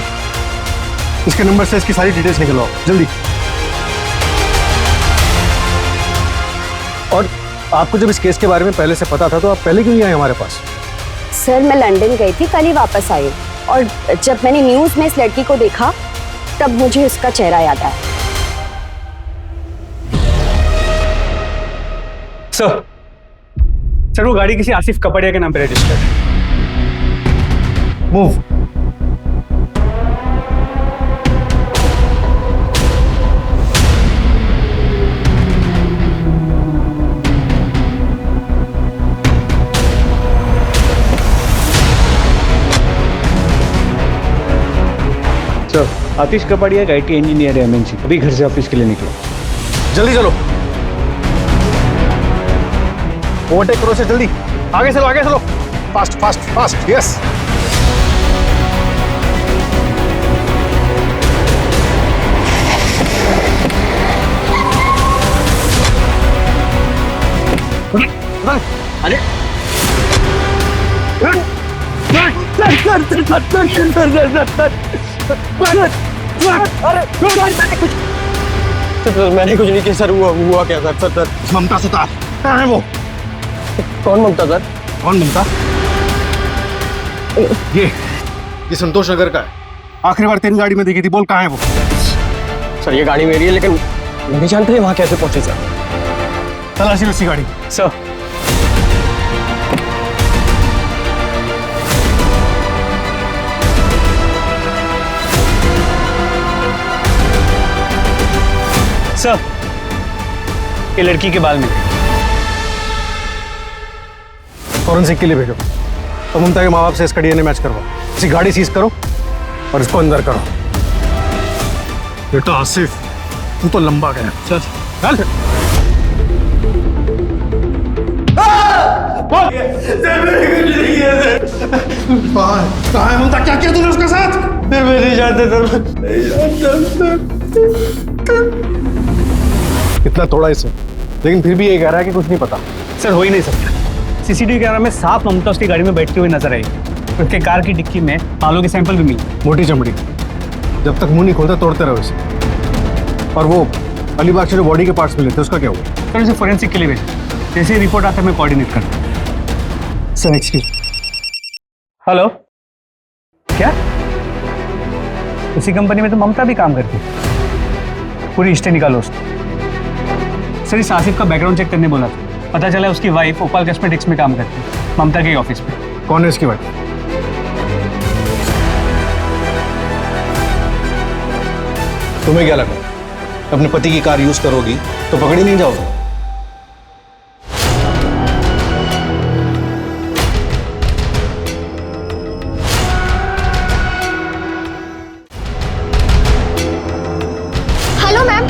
इसके नंबर से इसकी सारी डिटेल्स निकलवाओ जल्दी। और आपको जब इस केस के बारे में पहले से पता था तो आप पहले क्यों नहीं आए हमारे पास? सर मैं लंदन गई थी, कल ही वापस आई और जब मैंने न्यूज में इस लड़की को देखा तब मुझे उसका चेहरा याद आया। सर वो गाड़ी किसी आसिफ कपड़िया के नाम पे रजिस्टर्ड है। मूव। सर, आतिश कपाड़िया एक IT इंजीनियर है MNC, अभी घर से ऑफिस के लिए निकला। जल्दी चलो, ओवरटेक करो से जल्दी, आगे चलो, फास्ट फास्ट फास्ट, यस। अरे मैंने कुछ नहीं किया सर, हुआ क्या सर? ममता सुतार कहाँ है वो? कौन ममता सर? कौन ममता? ये संतोष नगर का है। आखिरी बार तेरी गाड़ी में देखी थी, बोल कहाँ है वो? सर ये गाड़ी मेरी है, लेकिन नहीं जानते वहाँ कैसे पहुंचे सर। तलाशी उसी गाड़ी। सर सर, ये लड़की के बाल में फॉरेंसिक के लिए भेजो और ममता के माँ बाप से इसका DNA मैच करवाओ। इसी गाड़ी सीज करो और इसको अंदर करो। बेटा आसिफ, तू तो लंबा गया। चल चल। कहाँ है ममता? क्या किया तूने उसके साथ? मैं नहीं जानता इतना थोड़ा इसे, लेकिन फिर भी ये कह रहा है कि कुछ नहीं पता। सर, हो ही नहीं सकता। CCTV कैमरा में साफ ममता उसकी गाड़ी में बैठते हुए नजर आई। उसके कार की डिक्की में बालों के सैंपल भी मिले। मोटी चमड़ी, जब तक मुंह नहीं खोलता तोड़ते रहो इसे। और वो अलीबाग से जो बॉडी के पार्ट्स मिले थे उसका क्या हुआ? सर, इसे फोरेंसिक के लिए भेजा। जैसे ही रिपोर्ट आता है मैं कोऑर्डिनेट करता हूँ। Sir excuse. हेलो, क्या उसी कंपनी में तो ममता भी काम करती है? पूरी हिस्ट्री निकालो उसको। सर, इस आसिफ का बैकग्राउंड चेक करने बोला था। पता चला उसकी वाइफ ओपाल कॉस्मेटिक्स में काम करती है, ममता के ऑफिस में। कौन है इसकी वाइफ? तुम्हें क्या लगा अपने पति की कार यूज करोगी तो पकड़ी नहीं जाओगे? Hello ma'am.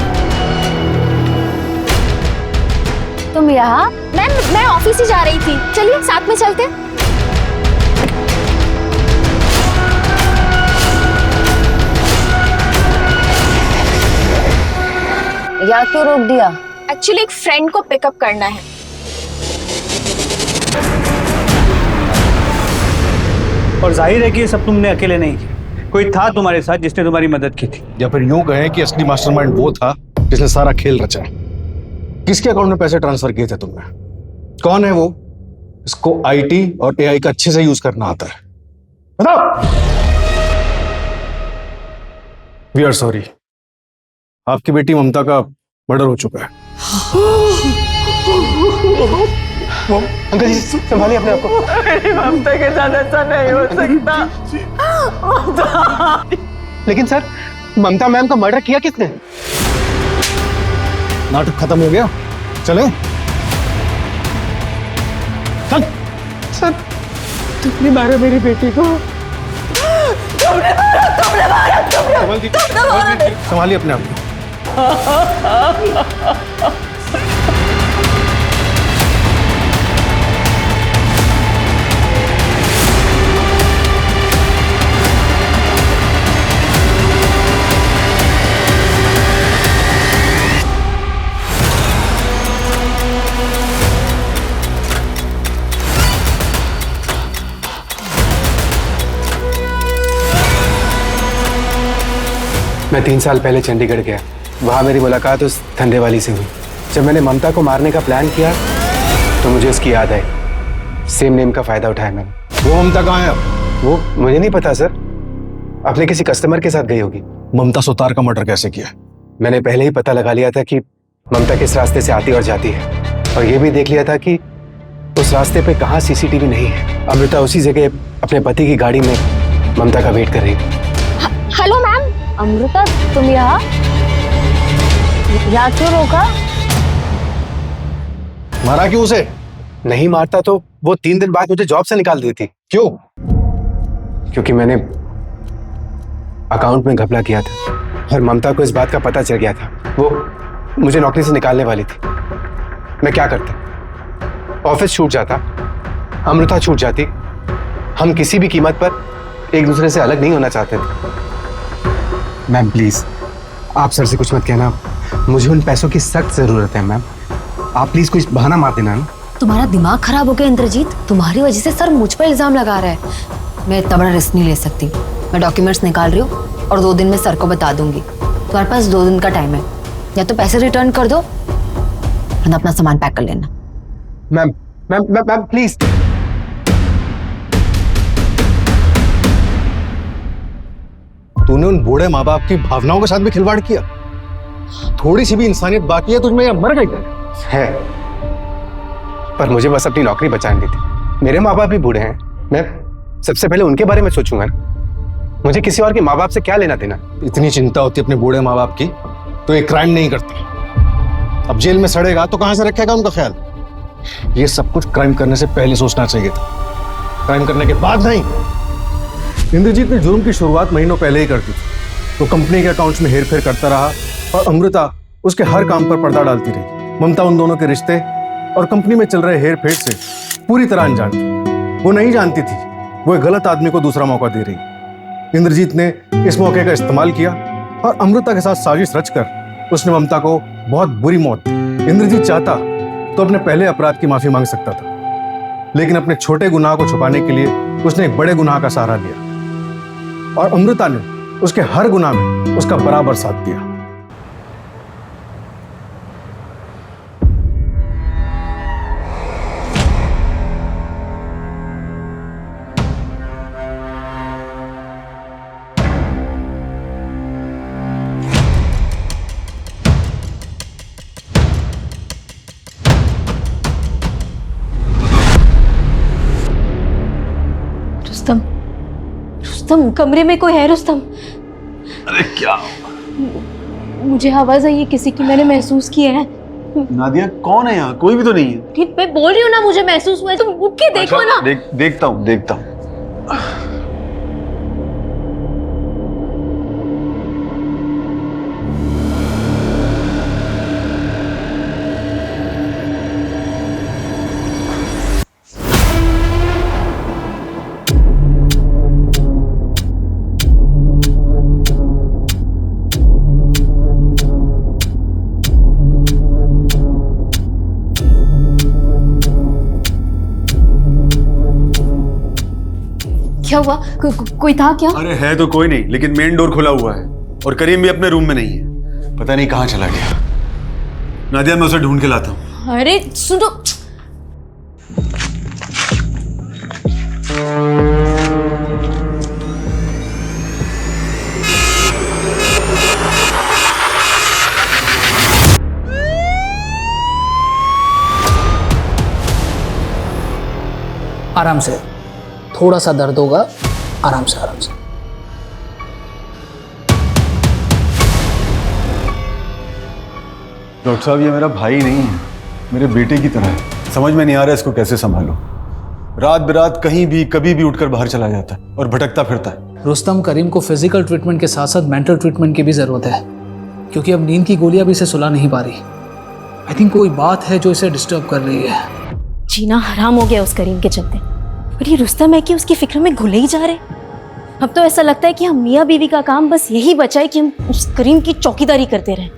तुम यहाँ? मैम मैं ऑफिस ही जा रही थी, चलिए साथ में चलते। यहाँ क्यों रोक दिया? एक्चुअली एक फ्रेंड को पिकअप करना है। और जाहिर है कि ये सब तुमने अकेले नहीं किया, कोई था तुम्हारे साथ जिसने तुम्हारी मदद की थी। या फिर यूं कहें कि असली मास्टरमाइंड वो था जिसने सारा खेल रचा। किसके अकाउंट में पैसे ट्रांसफर किए थे तुमने? कौन है वो? इसको IT और AI का अच्छे से यूज करना आता है। बताओ। वी आर सॉरी, आपकी बेटी ममता का मर्डर हो चुका है। अंकल जी संभालिए अपने आप को। ममता के साथ ऐसा नहीं हो सकता। लेकिन सर, ममता मैम का मर्डर किया किसने? नाटक खत्म हो गया, चले। चल। सर, तुमने मारा मेरी बेटी को। तुमने मारा। संभालिए अपने आप को। मैं 3 साल पहले चंडीगढ़ गया। वहाँ मेरी मुलाकात उस धंधे वाली से हुई। जब मैंने ममता को मारने का प्लान किया तो मुझे उसकी याद आई। सेम नेम का फायदा उठाया मैंने। वो ममता कहाँ है अब? वो मुझे नहीं पता सर, अपने किसी कस्टमर के साथ गई होगी। ममता सुतार का मर्डर कैसे किया? मैंने पहले ही पता लगा लिया था कि ममता किस रास्ते से आती और जाती है, और ये भी देख लिया था कि उस रास्ते पे कहाँ CCTV नहीं है। अमृता उसी जगह अपने पति की गाड़ी में ममता का वेट कर रही थी। Hello ma'am. अमृता, तुम यहाँ क्यों रोका? मारा क्यों उसे? नहीं मारता तो वो 3 दिन बाद मुझे जॉब से निकाल दी थी। क्यों? क्योंकि मैंने अकाउंट में घपला किया था और ममता को इस बात का पता चल गया था। वो मुझे नौकरी से निकालने वाली थी। मैं क्या करता? ऑफिस छूट जाता, अमृता छूट जाती। हम किसी भी कीमत पर एक दूसरे से अलग नहीं होना चाहते थे। मैम प्लीज, आप सर से कुछ मत कहना। मुझे उन पैसों की सख्त जरूरत है मैम। आप प्लीज कुछ बहाना मार देना ना। तुम्हारा दिमाग खराब हो गया इंद्रजीत। तुम्हारी वजह से सर मुझ पर इल्जाम लगा रहा है। मैं इतना बड़ा रिस्क नहीं ले सकती। मैं डॉक्यूमेंट्स निकाल रही हूँ और 2 दिन में सर को बता दूंगी। तुम्हारे पास 2 दिन का टाइम है, या तो पैसे रिटर्न कर दो वरना अपना सामान पैक कर लेना। Ma'am ma'am ma'am please. तूने उन बूढ़े माँ बाप की भावनाओं के साथ भी खिलवाड़ किया। थोड़ी सी भी इंसानियत बाकी है तुझमें या मर गई है? पर मुझे बस अपनी नौकरी बचानी थी। मेरे माँ बाप भी बूढ़े हैं, मैं सबसे पहले उनके बारे में सोचूंगा ना। मुझे किसी और के माँ बाप से क्या लेना देना। इतनी चिंता होती है अपने बूढ़े माँ बाप की तो एक क्राइम नहीं करता। अब जेल में सड़ेगा तो कहां से रखेगा उनका ख्याल? ये सब कुछ क्राइम करने से पहले सोचना चाहिए था, क्राइम करने के बाद नहीं। इंद्रजीत ने जुर्म की शुरुआत महीनों पहले ही कर दी थी। वो कंपनी के अकाउंट्स में हेरफेर करता रहा और अमृता उसके हर काम पर पर्दा डालती रही। ममता उन दोनों के रिश्ते और कंपनी में चल रहे हेर फेर से पूरी तरह अनजान थी। वो नहीं जानती थी वो एक गलत आदमी को दूसरा मौका दे रही। इंद्रजीत ने इस मौके का इस्तेमाल किया और अमृता के साथ साजिश रचकर उसने ममता को बहुत बुरी मौत दी। इंद्रजीत चाहता तो अपने पहले अपराध की माफी मांग सकता था, लेकिन अपने छोटे गुनाह को छुपाने के लिए उसने एक बड़े गुनाह का सहारा लिया और अमृता ने उसके हर गुनाह में उसका बराबर साथ दिया। रुस्तम, रुस्तम कमरे में कोई है? रुस्तम, अरे क्या? मुझे आवाज आई है किसी की, मैंने महसूस किया है। नादिया कौन है यहाँ? कोई भी तो नहीं है। ठीक, मैं बोल रही हूँ ना, मुझे महसूस हुआ है। तुम उठ के देखो ना। देखता हूँ। क्या हुआ? कोई था क्या? अरे है तो कोई नहीं, लेकिन मेन डोर खुला हुआ है और करीम भी अपने रूम में नहीं है। पता नहीं कहाँ चला गया। नादिया, मैं उसे ढूंढ के लाता हूँ। अरे सुनो, आराम से, थोड़ा सा दर्द होगा। आराम से आराम से। डॉक्टर साहब, ये मेरा भाई नहीं है, मेरे बेटे की तरह है। समझ में नहीं आ रहा इसको कैसे संभालूं। रात बिरात कहीं भी कभी भी उठकर बाहर चला जाता है और भटकता फिरता है। रुस्तम, करीम को फिजिकल ट्रीटमेंट के साथ साथ मेंटल ट्रीटमेंट की भी जरूरत है, क्योंकि अब नींद की गोलियां भी इसे सुला नहीं पा रही। आई थिंक कोई बात है जो इसे डिस्टर्ब कर रही है। जीना हराम हो गया उस करीम के चलते। और ये रुस्तम है कि उसकी फिक्र में घुले ही जा रहे। अब तो ऐसा लगता है कि हम मियाँ बीवी का काम बस यही बचा है कि हम उस करीम की चौकीदारी करते रहें।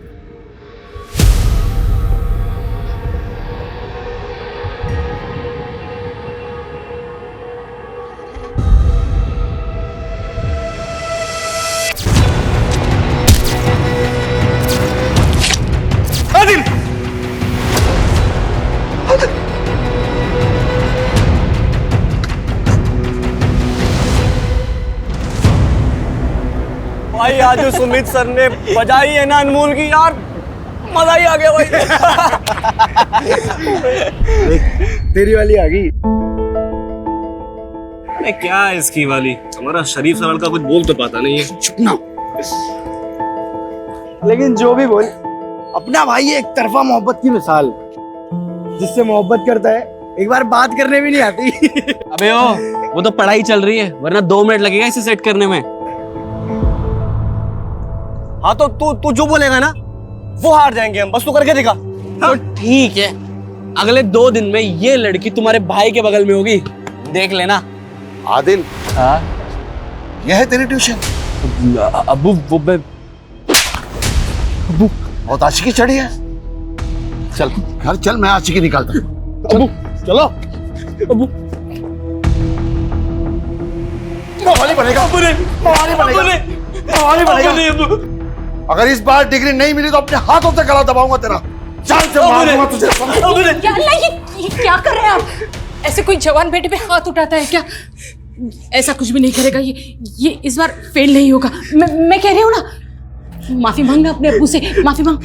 भाई आज जो सुमित सर ने बजाई है ना अनमोल की, यार मजा ही आ गया भाई। तेरी वाली आ गई। अरे क्या है इसकी वाली? हमारा शरीफ सवाल का कुछ बोल तो पाता नहीं है। चुप ना। लेकिन जो भी बोल, अपना भाई एक तरफा मोहब्बत की मिसाल। जिससे मोहब्बत करता है एक बार बात करने भी नहीं आती। अबे ओ, वो तो पढ़ाई चल रही है, वरना 2 मिनट लगेगा इसे सेट करने में। हाँ तो तू जो बोलेगा ना वो हार जाएंगे हम, बस तू करके दिखा। तो ठीक है, अगले 2 दिन में ये लड़की तुम्हारे भाई के बगल में होगी, देख लेना। आदिल, हाँ यह है तेरी ट्यूशन? अबू वो अबू बहुत आशिकी चढ़ी है। चल घर चल, मैं आशिकी निकालता हूँ। अबू चलो। अबू मवाली बनेगा, मवाली बनेगा। अगर इस बार डिग्री नहीं मिली तो अपने हाथों से गला दबाऊंगा तेरा। जान से मारूंगा तुझे। क्या ये क्या कर रहे हैं आप? ऐसे कोई जवान बेटे पे हाथ उठाता है क्या? ऐसा कुछ भी नहीं करेगा ये इस बार फेल नहीं होगा। मैं कह रही हूँ ना, माफी मांगना अपने अब्बू से, माफी मांग।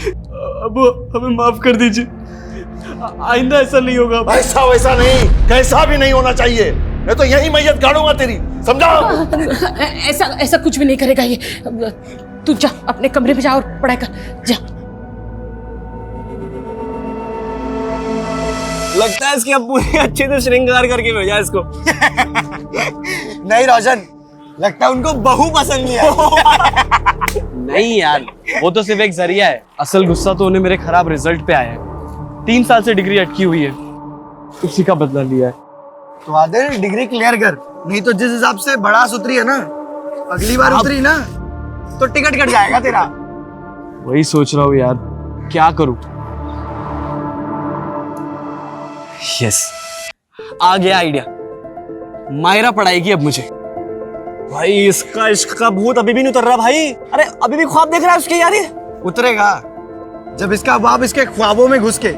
अबू हमें माफ कर दीजिए, आइंदा ऐसा नहीं होगा। ऐसा वैसा नहीं, कैसा भी नहीं होना चाहिए। मैं तो यही मैयत गाड़ूंगा तेरी, समझा? ऐसा कुछ भी नहीं करेगा ये। तू जा अपने कमरे में जा और पढ़ाई कर, जा। लगता है इसके अब्बू ने अच्छे से श्रृंगार करके भेजा इसको। नहीं रोशन, लगता है उनको बहू पसंद नहीं है। नहीं यार, वो तो सिर्फ एक जरिया है, असल गुस्सा तो उन्हें मेरे खराब रिजल्ट पे आया है। 3 साल से डिग्री अटकी हुई है, उसी का बदला लिया है। तो आदिल डिग्री क्लियर कर, नहीं तो जिस हिसाब से बड़ा उतरी है ना, अगली बार उतरी ना तो टिकट कट जाएगा तेरा। वही सोच रहा हूँ यार, क्या करूं। यस, आ गया आइडिया। मायरा पढ़ाएगी अब मुझे। भाई इसका इश्क का भूत अभी भी नहीं उतर रहा भाई। अरे अभी भी ख्वाब देख रहा है उसके यार। ये उतरेगा जब इसका बाप इसके ख्वाबों में घुस के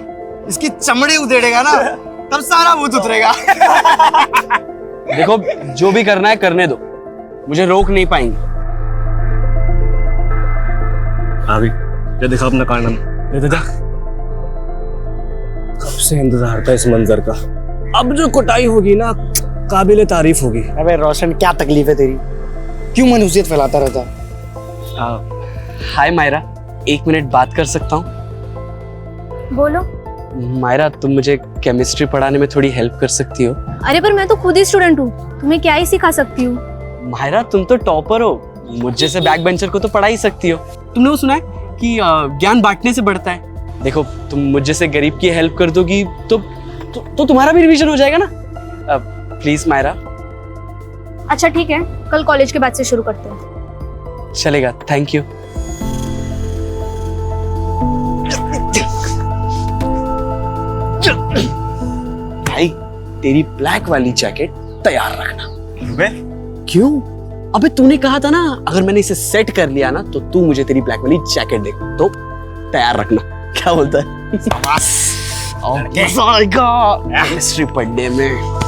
इसकी चमड़ी उधेड़ेगा ना, तब सारा भूत उतरेगा। देखो जो भी करना है करने दो, मुझे रोक नहीं पाएंगे। अभी ये दिखा अपना कारनामा, ये जा। कब से इंतजार था इस मंजर का, अब जो कुटाई होगी ना काबिले तारीफ होगी। अबे रोशन क्या तकलीफ है तेरी, क्यों मनहूसियत फैलाता रहता? हाय मायरा, 1 मिनट बात कर सकता हूँ? बोलो। मायरा तुम मुझे केमिस्ट्री पढ़ाने में थोड़ी हेल्प कर सकती हो? अरे पर मैं तो खुद ही स्टूडेंट हूँ, तुम्हें क्या ही सिखा सकती हूँ? मायरा तुम तो टॉपर हो, मुझ जैसे बैक बेंचर को तो पढ़ा ही सकती हो। तुमने वो सुना है कि ज्ञान बांटने से बढ़ता है? देखो तुम मुझ जैसे गरीब की हेल्प कर दोगी तो तुम्हारा भी रिवीजन हो जाएगा ना। प्लीज मायरा। अच्छा ठीक है, कल कॉलेज के बाद से शुरू करते हैं। चलेगा, थैंक यू। भाई तेरी ब्लैक वाली जैकेट तैयार रखना। क्यों? अबे तूने कहा था ना अगर मैंने इसे सेट कर लिया ना तो तू मुझे तेरी ब्लैक वाली जैकेट दे, तो तैयार रखना। क्या बोलता है? केमिस्ट्री पढ़ने में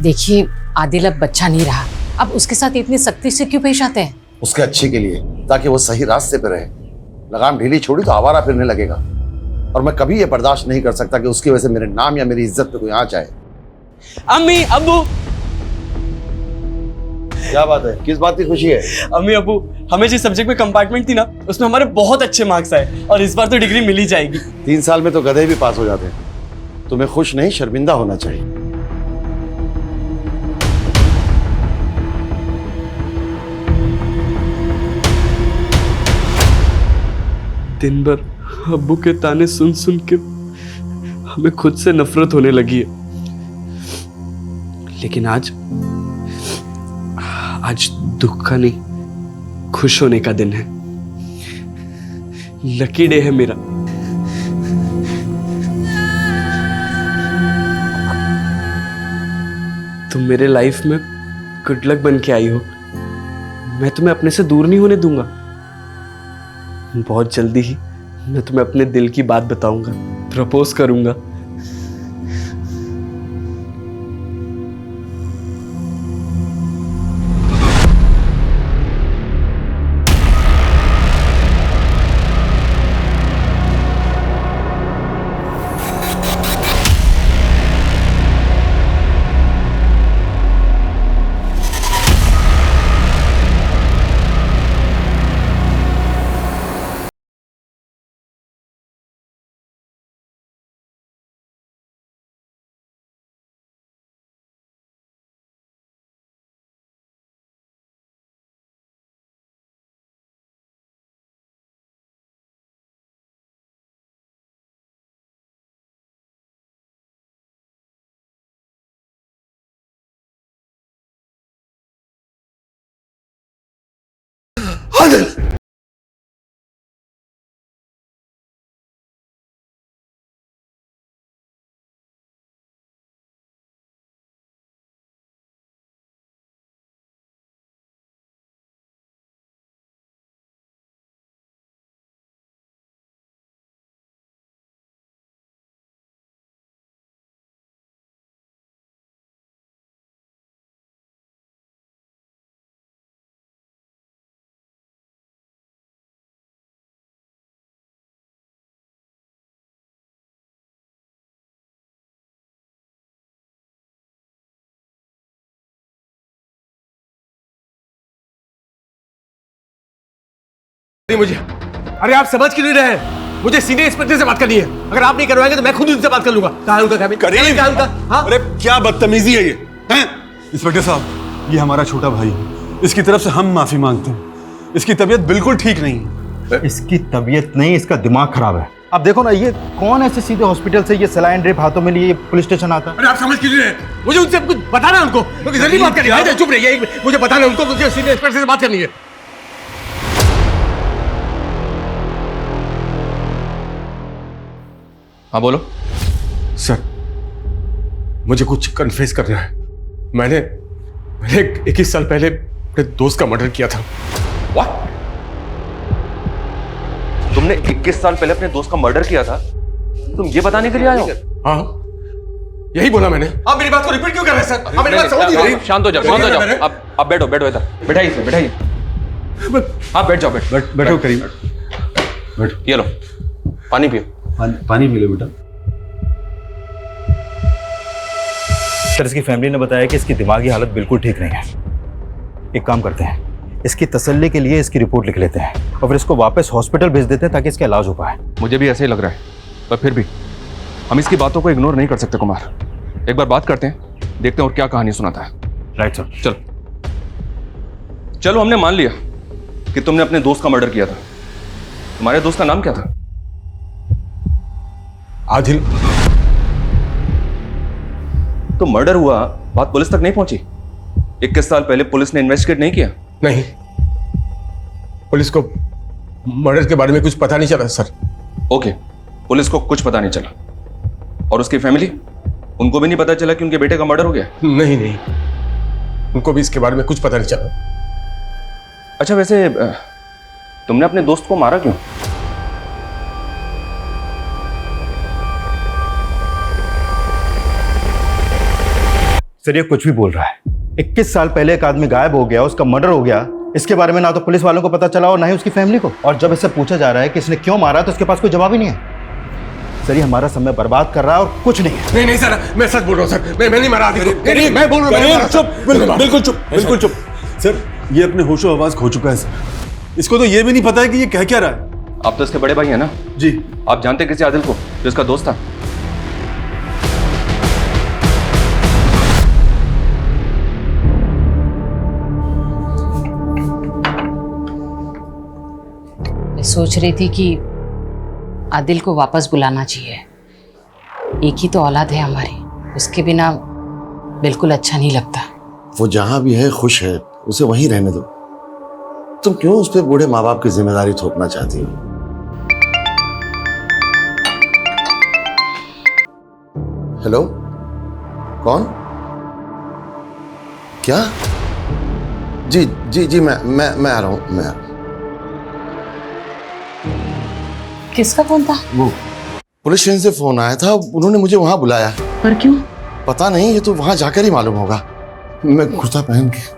देखिए आदिल अब बच्चा नहीं रहा, अब उसके साथ इतनी सख्ती से क्यों पेश आते हैं? उसके अच्छे के लिए, ताकि वो सही रास्ते पे रहे। लगाम ढीली छोड़ी तो आवारा फिरने लगेगा, और मैं कभी ये बर्दाश्त नहीं कर सकता कि उसकी वजह से मेरे नाम या मेरी इज्जत पे कोई आंच आए। अम्मी अब्बू। क्या बात है, किस बात की खुशी है? अम्मी अब्बू, हमें जिस सब्जेक्ट में कंपार्टमेंट थी ना उसमें हमारे बहुत अच्छे मार्क्स आए और इस बार तो डिग्री मिल ही जाएगी। 3 साल में तो गधे भी पास हो जाते हैं। तुम्हें खुश नहीं शर्मिंदा होना चाहिए। दिन भर अब्बू के ताने सुन सुन के हमें खुद से नफरत होने लगी है, लेकिन आज दुख का नहीं खुश होने का दिन है। लकी डे है मेरा। तुम मेरे लाइफ में गुड लक बन के आई हो, मैं तुम्हें अपने से दूर नहीं होने दूंगा। बहुत जल्दी ही मैं तुम्हें अपने दिल की बात बताऊंगा, प्रपोज करूंगा, आदिल। मुझे, अरे आप समझ क्यों नहीं रहे हैं? मुझे सीनियर इंस्पेक्टर से बात करनी है। अगर आप नहीं करवाएंगे तो मैं खुद उनसे बात कर लूंगा। कहाँ है उनका कैबिन? कहाँ है उनका? हाँ? अरे क्या बदतमीजी है ये, हैं? इंस्पेक्टर साहब, ये हमारा छोटा भाई है। इसकी तरफ से हम माफी मांगते हैं। इसकी तबीयत बिल्कुल ठीक नहीं है। इसकी तबीयत नहीं, इसका दिमाग खराब है। आप देखो ना, ये कौन ऐसे सीधे हॉस्पिटल से ये सलाइन ड्रिप हाथों में लिए पुलिस स्टेशन आता है? अरे आप समझ क्यों नहीं रहे? मुझे उनसे कुछ बताना है उनको। क्योंकि जल्दी बात करिए। चुप रहिए, मुझे बताना है उनको, मुझे सीनियर इंस्पेक्टर से बात करनी है। हाँ बोलो। सर, मुझे कुछ कन्फेस करना है। मैंने 21 साल पहले अपने दोस्त का मर्डर किया था। What? तुमने 21 साल पहले अपने दोस्त का मर्डर किया था? तुम ये बताने के लिए आए हो? हाँ, यही बोला मैंने। आप मेरी बात को रिपीट क्यों कर रहे हैं सर? आप मेरी बात समझ नहीं रहे। शांत हो जाओ, शांत हो जाओ। आप बैठो, बैठो इधर, बैठाइए इसे, बैठाइए। आप बैठ जाओ, बैठो करीब, बैठो। ये लो, पानी पियो। पानी पी लो बेटा। सर, इसकी फैमिली ने बताया कि इसकी दिमागी हालत बिल्कुल ठीक नहीं है। एक काम करते हैं, इसकी तसल्ली के लिए इसकी रिपोर्ट लिख लेते हैं और फिर इसको वापस हॉस्पिटल भेज देते हैं ताकि इसका इलाज हो पाए। मुझे भी ऐसे ही लग रहा है, पर फिर भी हम इसकी बातों को इग्नोर नहीं कर सकते कुमार। एक बार बात करते हैं, देखते हैं और क्या कहानी सुनाता है। Right sir. चलो, हमने मान लिया कि तुमने अपने दोस्त का मर्डर किया था। तुम्हारे दोस्त का नाम क्या था? आदिल। तो मर्डर हुआ, बात पुलिस तक नहीं पहुंची? 21 साल पहले पुलिस ने इन्वेस्टिगेट नहीं किया? नहीं, पुलिस को मर्डर के बारे में कुछ पता नहीं चला सर। ओके, पुलिस को कुछ पता नहीं चला। और उसकी फैमिली, उनको भी नहीं पता चला कि उनके बेटे का मर्डर हो गया? नहीं, उनको भी इसके बारे में कुछ पता नहीं चला। अच्छा, वैसे तुमने अपने दोस्त को मारा क्यों? सर, ये कुछ भी बोल रहा है। 21 साल पहले एक आदमी गायब हो गया, उसका मर्डर हो गया। इसके बारे में ना तो पुलिस वालों को पता चला और ना ही उसकी फैमिली को। और जब इससे पूछा जा रहा है कि इसने क्यों मारा तो उसके पास कोई जवाब ही नहीं है। सर, ये हमारा समय बर्बाद कर रहा है और कुछ नहीं है। नहीं सर, मैं सच बोल रहा हूँ सर। मैं नहीं मारा आदिल को। नहीं, मैं बोल रहा हूँ। चुप, बिल्कुल चुप। सर, ये अपने होशो आवाज खो चुका है सर। इसको तो ये भी नहीं पता है कि ये कह क्या रहा है। आप तो इसके बड़े भाई हैं ना? जी। आप जानते किसी आदिल को जो इसका दोस्त था? मैं सोच रही थी कि आदिल को वापस बुलाना चाहिए। एक ही तो औलाद है हमारी, उसके बिना बिल्कुल अच्छा नहीं लगता। वो जहां भी है खुश है, उसे वहीं रहने दो। तुम क्यों उस पर बूढ़े माँ बाप की जिम्मेदारी थोपना चाहती हो? हेलो, कौन? क्या? जी मैं आ रहा हूँ। किसका फोन था? वो पुलिस स्टेशन से फोन आया था, उन्होंने मुझे वहां बुलाया। पर क्यों? पता नहीं, ये तो वहां जाकर ही मालूम होगा। मैं कुर्ता पहन के।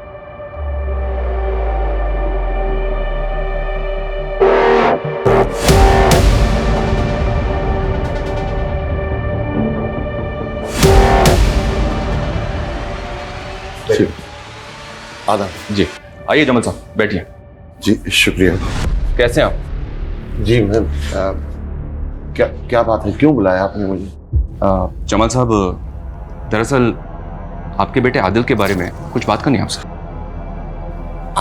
आदाब। जी आइए जमल साहब, बैठिए। जी शुक्रिया। कैसे हैं आप? जी मैं क्या बात है, क्यों बुलाया आपने मुझे? जमाल साहब, दरअसल आपके बेटे आदिल के बारे में कुछ बात करनी है आपसे।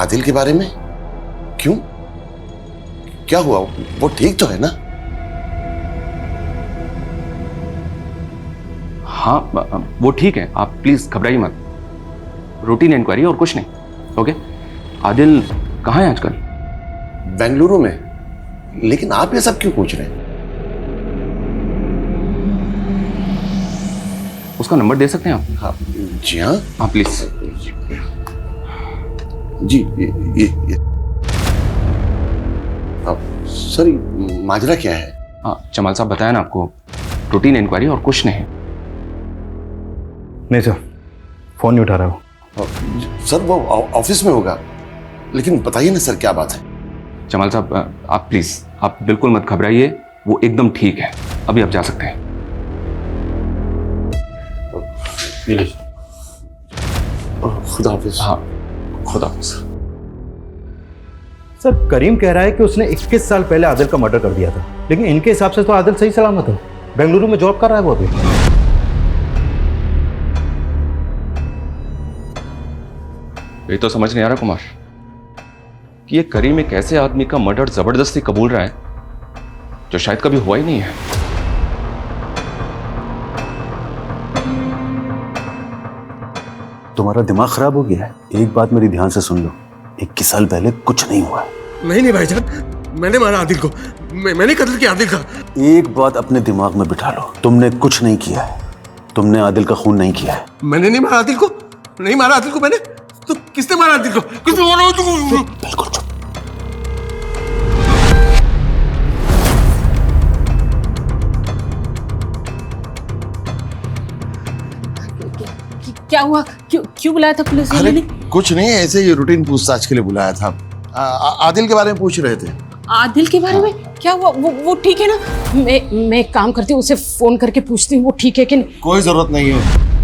आदिल के बारे में? क्यों, क्या हुआ? वो ठीक तो है ना? हाँ, वो ठीक है, आप प्लीज घबराइए मत। रूटीन इंक्वायरी और कुछ नहीं। ओके, आदिल कहाँ है आजकल? बेंगलुरु में? लेकिन आप ये सब क्यों पूछ रहे हैं? उसका नंबर दे सकते हैं आप? हाँ जी हाँ। हाँ प्लीज। जी ये सर माजरा क्या है? हाँ जमाल साहब बताया ना आपको, रूटीन इंक्वायरी और कुछ नहीं। नहीं सर, फोन नहीं उठा रहा वो। सर वो ऑफिस में होगा, लेकिन बताइए ना सर क्या बात है? जमाल साहब आप प्लीज, आप बिल्कुल मत घबराइए, वो एकदम ठीक है, अभी आप जा सकते हैं। खुदा हाफिज। हाँ खुदा हाफिज। सर करीम कह रहा है कि उसने 21 साल पहले आदिल का मर्डर कर दिया था, लेकिन इनके हिसाब से तो आदिल सही सलामत है, बेंगलुरु में जॉब कर रहा है वो अभी। ये तो समझ नहीं आ रहा कुमार कि ये करीम एक ऐसे आदमी का मर्डर जबरदस्ती कबूल रहा है जो शायद कभी हुआ ही नहीं है। तुम्हारा दिमाग खराब हो गया है? एक बात मेरी ध्यान से सुन लो, 21 साल पहले कुछ नहीं हुआ। नहीं भाईजान, मैंने मारा आदिल को, मैंने कत्ल किया आदिल का। एक बात अपने दिमाग में बिठा लो, तुमने कुछ नहीं किया है, तुमने आदिल का खून नहीं किया है। मैंने नहीं मारा आदिल को, नहीं मारा आदिल को मैंने। तो किसने मारा आदिल को? किसने मारा? बिल्कुल चुप। क्या हुआ? क्यों बुलाया था पुलिस वाले ने? कुछ नहीं, ऐसे ही रूटीन पूछताछ के लिए बुलाया था। आदिल के बारे में पूछ रहे थे। आदिल के बारे में? क्या हुआ? वो ठीक है ना? मैं एक काम करती हूँ, उसे फोन करके पूछती हूँ वो ठीक है कि नहीं। कोई जरूरत नहीं है,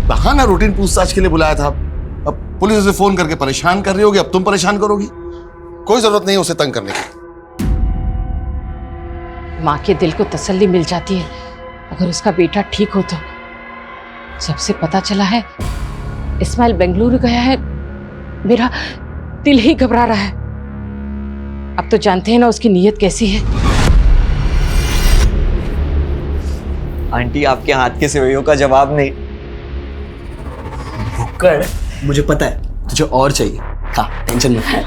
कहा ना रूटीन पूछताछ के लिए बुलाया था। अब पुलिस उसे फोन करके परेशान कर रही होगी, अब तुम परेशान करोगी। कोई जरूरत नहीं है उसे तंग करने की। माँ के दिल को तसल्ली मिल जाती है अगर उसका बेटा ठीक हो तो। सबसे पता चला है इस्माइल बेंगलुरु गया है, मेरा दिल ही घबरा रहा है। अब तो जानते हैं ना उसकी नीयत कैसी है। आंटी आपके हाथ के सेवइयों का जवाब नहीं। भुक्कड़, मुझे पता है तुझे और चाहिए। हाँ टेंशन मत ले।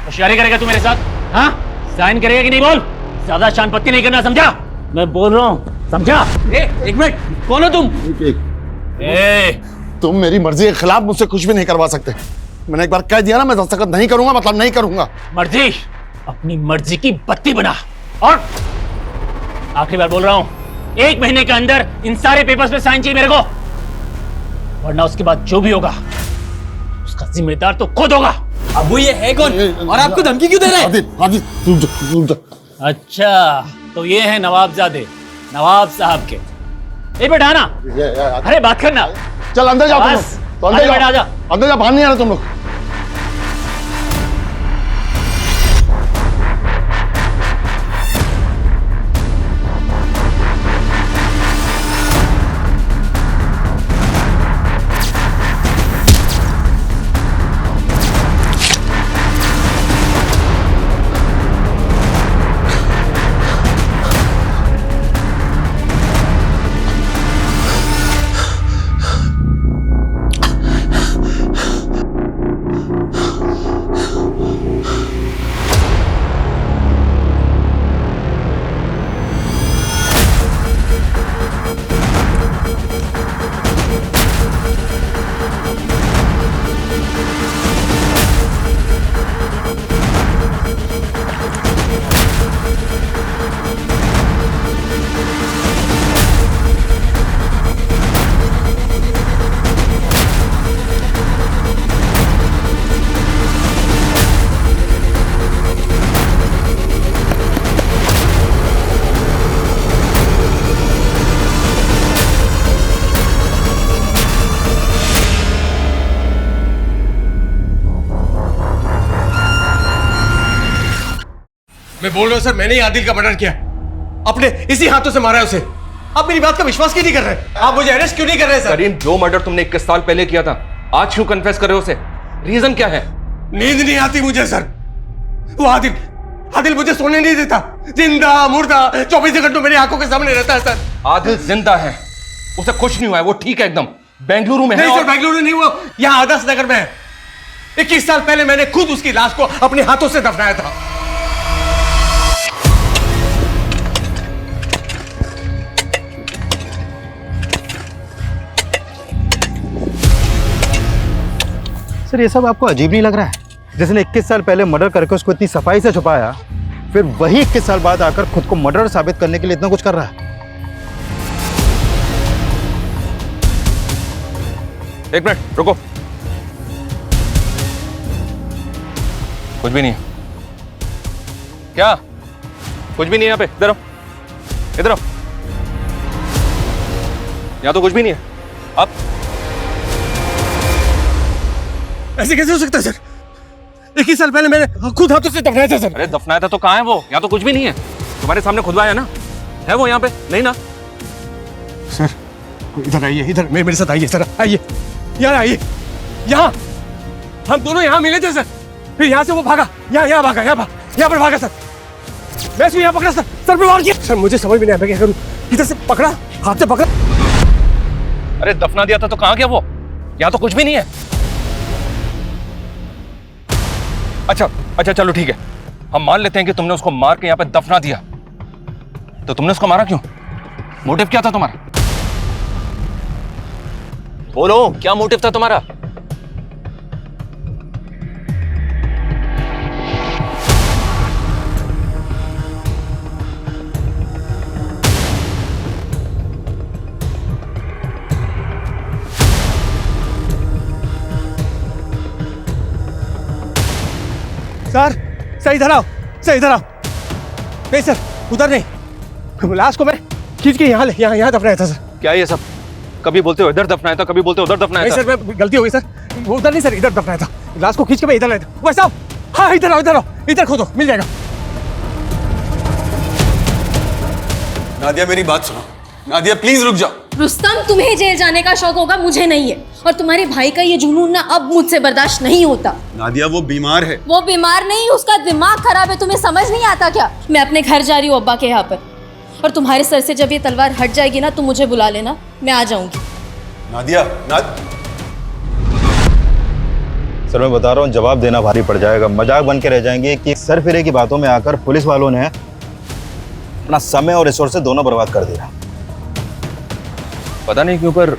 होशियारी करेगा तू मेरे साथ? हाँ साइन करेगा कि नहीं बोल? ज्यादा शानपत्ती नहीं करना, समझा? मैं बोल रहा हूँ, समझा? एक मिनट, कौन हो तुम? तुम मेरी मर्जी के खिलाफ मुझसे कुछ भी नहीं करवा सकते। मैंने एक बार कह दिया ना, मैं दस्तखत नहीं करूंगा मतलब नहीं करूंगा। मर्जी अपनी मर्जी की बत्ती बना। और आखिरी बार बोल रहा हूं, 1 महीने के अंदर इन सारे पेपर्स पे साइन चाहिए मेरे को, वरना उसके बाद जो भी होगा उसका जिम्मेदार तो खुद होगा। अब वो ये है कौन और आपको धमकी क्यों दे रहा है? अच्छा तो ये है नवाबजादे, नवाब साहब के। ए बेटा ना, अरे बात करना। चल अंदर जाओ तुम लोग, तो अंदर जाओ, आजा। अंदर जाओ, बाहर नहीं आना तुम लोग। मैं बोल रहा हूँ सर, मैंने ही आदिल का मर्डर किया, अपने इसी हाथों से मारा है उसे। आप मेरी बात का विश्वास क्यों नहीं कर रहे? आप मुझे अरेस्ट क्यों नहीं कर रहे सर? करीम, जो मर्डर तुमने 21 साल पहले किया था, आज क्यों कन्फेस कर रहे हो उसे? रीजन क्या है? नींद नहीं आती मुझे सर। वो आदिल मुझे सोने नहीं देता, जिंदा मुर्दा 24 घंटों मेरी आंखों के सामने रहता है सर। आदिल जिंदा है, उसे कुछ नहीं हुआ है, वो ठीक है एकदम। बेंगलुरु में है। नहीं सर, बेंगलुरु नहीं, वो यहाँ आदर्श नगर में है। 21 साल पहले मैंने खुद उसकी लाश को अपने हाथों से दफनाया था। सर ये सब आपको अजीब नहीं लग रहा है? जिसने 21 साल पहले मर्डर करके उसको इतनी सफाई से छुपाया, फिर वही 21 साल बाद आकर खुद को मर्डर साबित करने के लिए इतना कुछ कर रहा है। एक मिनट रुको, कुछ भी नहीं है। क्या? कुछ भी नहीं है यहाँ पे, इधर आओ, इधर आओ। यहाँ तो कुछ भी नहीं है। अब ऐसे कैसे हो सकता है सर? 21 साल पहले मैंने खुद हाथों से दफनाया था सर। अरे दफनाया था तो कहाँ है वो? यहाँ तो कुछ भी नहीं है। तुम्हारे सामने खुदवाया ना, है वो यहाँ पे? नहीं ना? सर इधर आइए, इधर मेरे साथ आइए सर, आइए यहाँ आइए। यहाँ हम दोनों यहाँ मिले थे सर, फिर यहाँ से वो भागा, यहाँ भागा, यहाँ पर भागा सर। मैं इसको यहाँ पकड़ा सर पे वार किया। सर मुझे समझ में नहीं आया क्या करूँ। इधर से पकड़ा, हाथ से पकड़ा। अरे दफना दिया था तो कहाँ गया वो? यहाँ तो कुछ भी नहीं है। अच्छा चलो ठीक है, हम मान लेते हैं कि तुमने उसको मार के यहाँ पे दफना दिया, तो तुमने उसको मारा क्यों? मोटिव क्या था तुम्हारा? बोलो, क्या मोटिव था तुम्हारा? सर इधर आओ, नहीं सर उधर नहीं, लाश को मैं खींच के यहाँ दफनाया था सर। क्या ये सब? कभी बोलते हो इधर दफनाया था, कभी बोलते हो उधर दफनाया था। नहीं सर, मैं गलती हो गई सर, वो उधर नहीं सर, इधर दफनाया था। लाश को खींच के मैं इधर लाया था। भाई साहब, हाँ इधर आओ, इधर खोदो, मिल जाएगा। नादिया मेरी बात सुनो, नादिया प्लीज रुक जाओ। रुस्तम, तुम्हें जेल जाने का शौक होगा, मुझे नहीं है। और तुम्हारे भाई का ये जुनून ना अब मुझसे बर्दाश्त नहीं होता। नादिया वो बीमार है। वो बीमार नहीं, उसका दिमाग खराब है। तुम्हें समझ नहीं आता क्या? मैं अपने घर जा रही हूँ अब्बा के यहाँ पर, और तुम्हारे सर से जब ये तलवार हट जाएगी ना, तो मुझे बुला लेना, मैं आ जाऊंगी। नादिया सर मैं बता रहा हूँ, जवाब देना भारी पड़ जाएगा। मजाक बन के रह जाएंगे कि सर फिरे की बातों में आकर पुलिस वालों ने अपना समय और रिसोर्सेज दोनों बर्बाद कर दिया। पता नहीं क्यों पर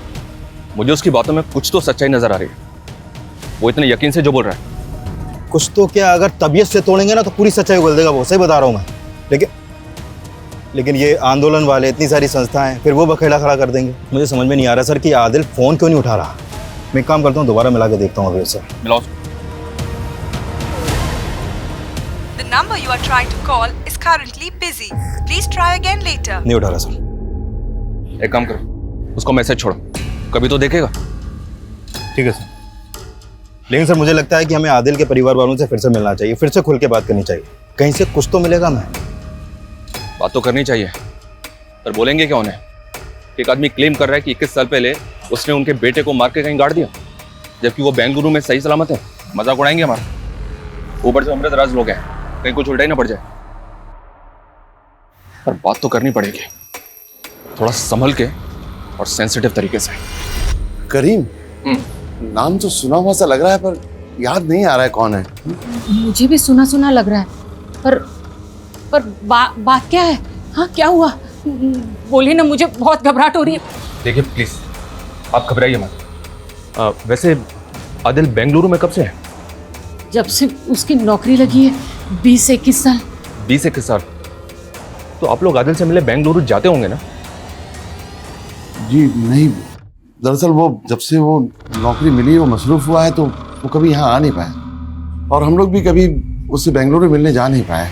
मुझे उसकी बातों में कुछ तो सच्चाई नजर आ रही है। वो इतने यकीन से जो बोल रहा है। कुछ तो क्या, अगर तबीयत से तोड़ेंगे ना तो पूरी सच्चाई बोल देगा वो, सही बता रहा हूँ मैं। लेकिन ये आंदोलन वाले, इतनी सारी संस्थाएं, फिर वो बखेड़ा खड़ा कर देंगे। मुझे समझ में नहीं आ रहा सर कि आदिल फोन क्यों नहीं उठा रहा। मैं एक काम करता हूँ, दोबारा मिला के देखता हूँ अभी उससे। मिलाओ। The number you are trying to call is currently busy. Please try again later. नहीं उठा रहा सर। एक काम करो, उसको मैसेज छोड़ो, कभी तो देखेगा। ठीक है सर। लेकिन सर मुझे लगता है कि हमें आदिल के परिवार वालों से फिर से मिलना चाहिए, फिर से खुल के बात करनी चाहिए। कहीं से कुछ तो मिलेगा। मैं बात तो करनी चाहिए, पर बोलेंगे क्या उन्हें? एक आदमी क्लेम कर रहा है कि 21 साल पहले उसने उनके बेटे को मार के कहीं गाड़ दिया, जबकि वो बेंगलुरु में सही सलामत है। मजाक उड़ाएंगे हमारा। ऊपर से अमृतराज लोग हैं, कहीं कुछ उल्टा ही ना पड़ जाए। पर बात तो करनी पड़ेगी, थोड़ा संभल के और सेंसिटिव तरीके से। करीम, नाम तो सुना हुआ सा लग रहा है, पर याद नहीं आ रहा है कौन है। मुझे भी सुना सुना लग रहा है, पर बात क्या है? हाँ क्या हुआ? बोलिए ना, मुझे बहुत घबराहट हो रही है। देखिए प्लीज, आप घबराइए मत। वैसे आदिल बेंगलुरु में कब से है? जब से उसकी नौकरी लगी है, 20 से 21 साल। 20 से 21 साल? तो आप लोग आदिल से मिले बेंगलुरु जाते होंगे ना? जी नहीं, दरअसल वो जब से वो नौकरी मिली, वो मसरूफ हुआ है, तो वो कभी यहाँ आ नहीं पाया, और हम लोग भी कभी उससे बेंगलुरु मिलने जा नहीं पाए।